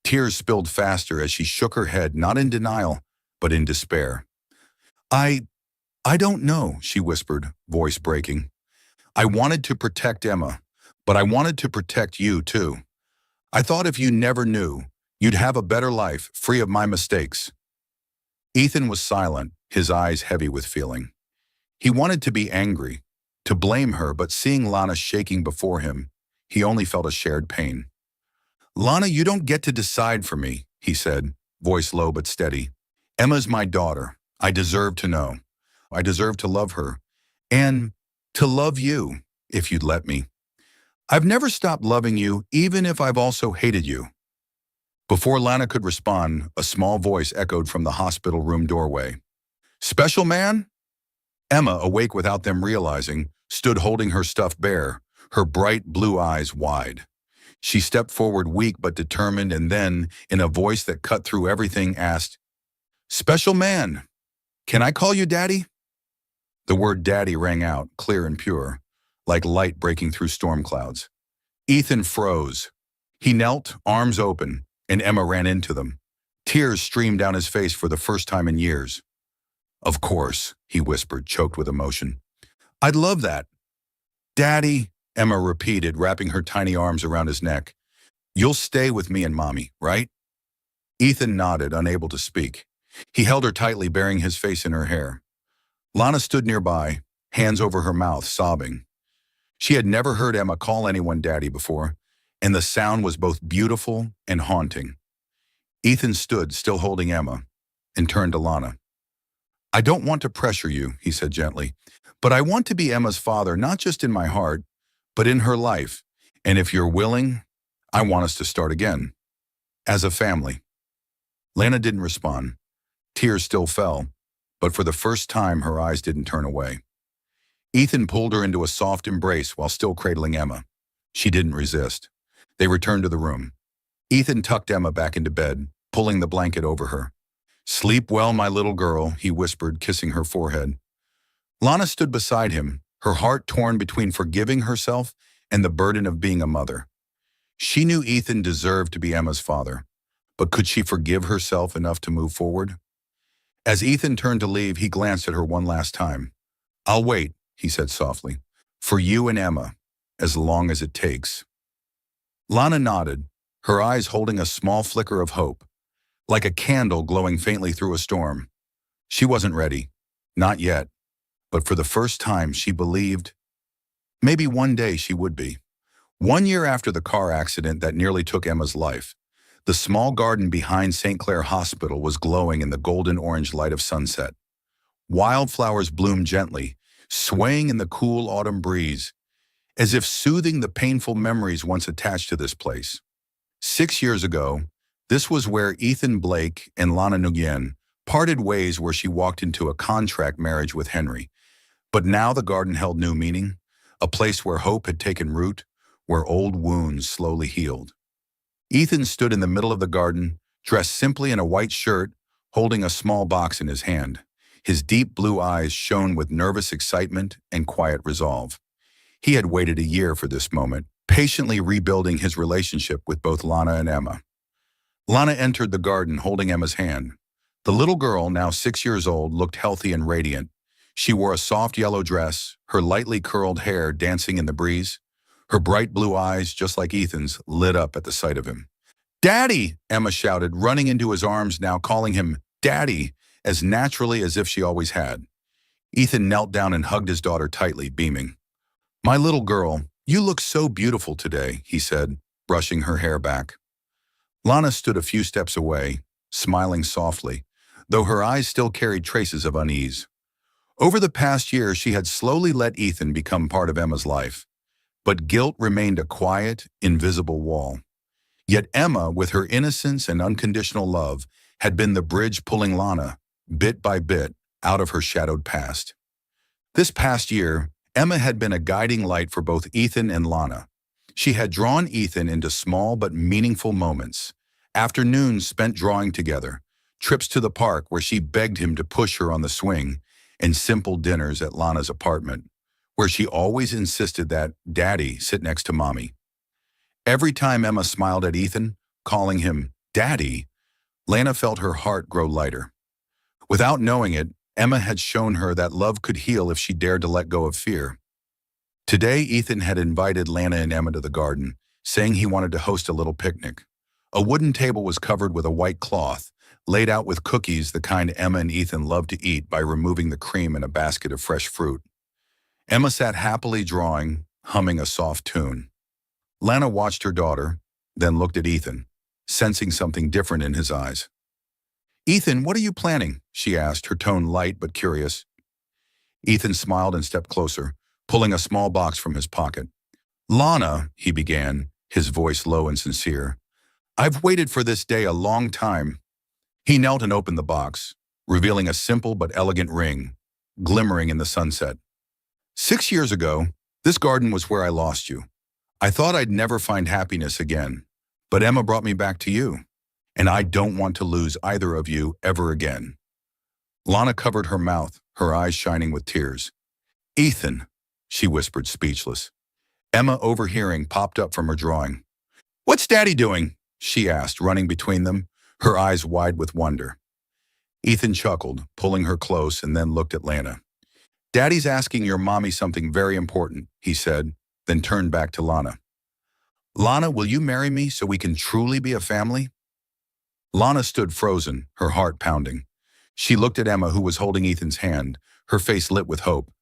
Tears spilled faster as she shook her head, not in denial, but in despair. I don't know," she whispered, voice breaking. "I wanted to protect Emma, but I wanted to protect you too. I thought if you never knew, you'd have a better life, free of my mistakes." Ethan was silent, his eyes heavy with feeling. He wanted to be angry, to blame her, but seeing Lana shaking before him, he only felt a shared pain. "Lana, you don't get to decide for me," he said, voice low but steady. "Emma's my daughter. I deserve to know. I deserve to love her. And to love you, if you'd let me. I've never stopped loving you, even if I've also hated you." Before Lana could respond, a small voice echoed from the hospital room doorway. "Special man?" Emma, awake without them realizing, stood holding her stuffed bear, her bright blue eyes wide. She stepped forward, weak but determined, and then, in a voice that cut through everything, asked, "Special man, can I call you Daddy?" The word Daddy rang out, clear and pure, like light breaking through storm clouds. Ethan froze. He knelt, arms open, and Emma ran into them. Tears streamed down his face for the first time in years. "Of course," he whispered, choked with emotion. "I'd love that." "Daddy," Emma repeated, wrapping her tiny arms around his neck. "You'll stay with me and Mommy, right?" Ethan nodded, unable to speak. He held her tightly, burying his face in her hair. Lana stood nearby, hands over her mouth, sobbing. She had never heard Emma call anyone Daddy before, and the sound was both beautiful and haunting. Ethan stood, still holding Emma, and turned to Lana. "I don't want to pressure you," he said gently, "but I want to be Emma's father, not just in my heart, but in her life. And if you're willing, I want us to start again. As a family." Lana didn't respond. Tears still fell, but for the first time her eyes didn't turn away. Ethan pulled her into a soft embrace while still cradling Emma. She didn't resist. They returned to the room. Ethan tucked Emma back into bed, pulling the blanket over her. "Sleep well, my little girl," he whispered, kissing her forehead. Lana stood beside him, her heart torn between forgiving herself and the burden of being a mother. She knew Ethan deserved to be Emma's father, but could she forgive herself enough to move forward? As Ethan turned to leave, he glanced at her one last time. "I'll wait," he said softly, "for you and Emma, as long as it takes." Lana nodded, her eyes holding a small flicker of hope, like a candle glowing faintly through a storm. She wasn't ready, not yet, but for the first time she believed maybe one day she would be. 1 year after the car accident that nearly took Emma's life, the small garden behind St. Clair Hospital was glowing in the golden orange light of sunset. Wildflowers bloomed gently, swaying in the cool autumn breeze, as if soothing the painful memories once attached to this place. 6 years ago, this was where Ethan Blake and Lana Nguyen parted ways, where she walked into a contract marriage with Henry. But now the garden held new meaning, a place where hope had taken root, where old wounds slowly healed. Ethan stood in the middle of the garden, dressed simply in a white shirt, holding a small box in his hand. His deep blue eyes shone with nervous excitement and quiet resolve. He had waited a year for this moment, patiently rebuilding his relationship with both Lana and Emma. Lana entered the garden holding Emma's hand. The little girl, now 6 years old, looked healthy and radiant. She wore a soft yellow dress, her lightly curled hair dancing in the breeze. Her bright blue eyes, just like Ethan's, lit up at the sight of him. "Daddy!" Emma shouted, running into his arms now, calling him Daddy, as naturally as if she always had. Ethan knelt down and hugged his daughter tightly, beaming. "My little girl, you look so beautiful today," he said, brushing her hair back. Lana stood a few steps away, smiling softly, though her eyes still carried traces of unease. Over the past year, she had slowly let Ethan become part of Emma's life, but guilt remained a quiet, invisible wall. Yet Emma, with her innocence and unconditional love, had been the bridge pulling Lana, bit by bit, out of her shadowed past. This past year, Emma had been a guiding light for both Ethan and Lana. She had drawn Ethan into small but meaningful moments, afternoons spent drawing together, trips to the park where she begged him to push her on the swing, and simple dinners at Lana's apartment, where she always insisted that Daddy sit next to Mommy. Every time Emma smiled at Ethan, calling him Daddy, Lana felt her heart grow lighter. Without knowing it, Emma had shown her that love could heal if she dared to let go of fear. Today, Ethan had invited Lana and Emma to the garden, saying he wanted to host a little picnic. A wooden table was covered with a white cloth, laid out with cookies, the kind Emma and Ethan loved to eat by removing the cream in a basket of fresh fruit. Emma sat happily drawing, humming a soft tune. Lana watched her daughter, then looked at Ethan, sensing something different in his eyes. "Ethan, what are you planning?" she asked, her tone light but curious. Ethan smiled and stepped closer, pulling a small box from his pocket. "Lana," he began, his voice low and sincere, "I've waited for this day a long time." He knelt and opened the box, revealing a simple but elegant ring, glimmering in the sunset. "6 years ago, this garden was where I lost you. I thought I'd never find happiness again, but Emma brought me back to you, and I don't want to lose either of you ever again." Lana covered her mouth, her eyes shining with tears. "Ethan," she whispered, speechless. Emma, overhearing, popped up from her drawing. "What's Daddy doing?" she asked, running between them, her eyes wide with wonder. Ethan chuckled, pulling her close, and then looked at Lana. "Daddy's asking your mommy something very important," he said, then turned back to Lana. "Lana, will you marry me so we can truly be a family?" Lana stood frozen, her heart pounding. She looked at Emma, who was holding Ethan's hand, her face lit with hope.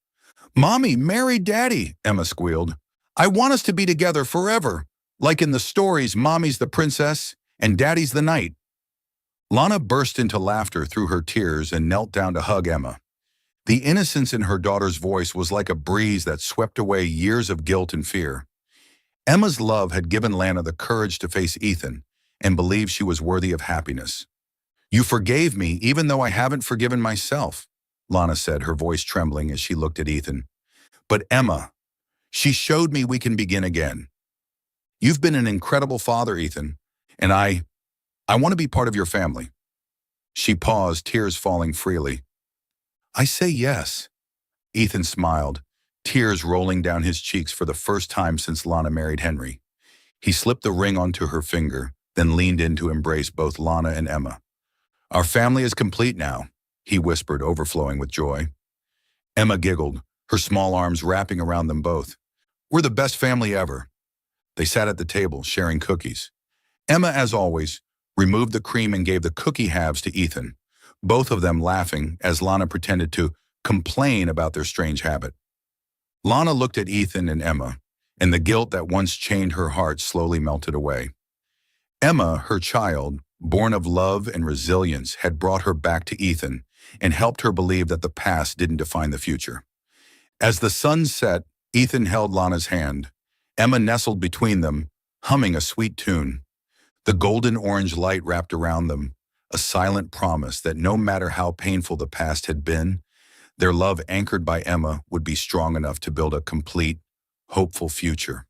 "Mommy, marry Daddy," Emma squealed. "I want us to be together forever. Like in the stories, Mommy's the princess and Daddy's the knight." Lana burst into laughter through her tears and knelt down to hug Emma. The innocence in her daughter's voice was like a breeze that swept away years of guilt and fear. Emma's love had given Lana the courage to face Ethan and believe she was worthy of happiness. "You forgave me even though I haven't forgiven myself," Lana said, her voice trembling as she looked at Ethan. "But Emma, she showed me we can begin again. You've been an incredible father, Ethan, and I want to be part of your family." She paused, tears falling freely. "I say yes." Ethan smiled, tears rolling down his cheeks for the first time since Lana married Henry. He slipped the ring onto her finger, then leaned in to embrace both Lana and Emma. "Our family is complete now," he whispered, overflowing with joy. Emma giggled, her small arms wrapping around them both. "We're the best family ever." They sat at the table, sharing cookies. Emma, as always, removed the cream and gave the cookie halves to Ethan, both of them laughing as Lana pretended to complain about their strange habit. Lana looked at Ethan and Emma, and the guilt that once chained her heart slowly melted away. Emma, her child, born of love and resilience, had brought her back to Ethan and helped her believe that the past didn't define the future. As the sun set, Ethan held Lana's hand. Emma nestled between them, humming a sweet tune. The golden orange light wrapped around them, a silent promise that no matter how painful the past had been, their love, anchored by Emma, would be strong enough to build a complete, hopeful future.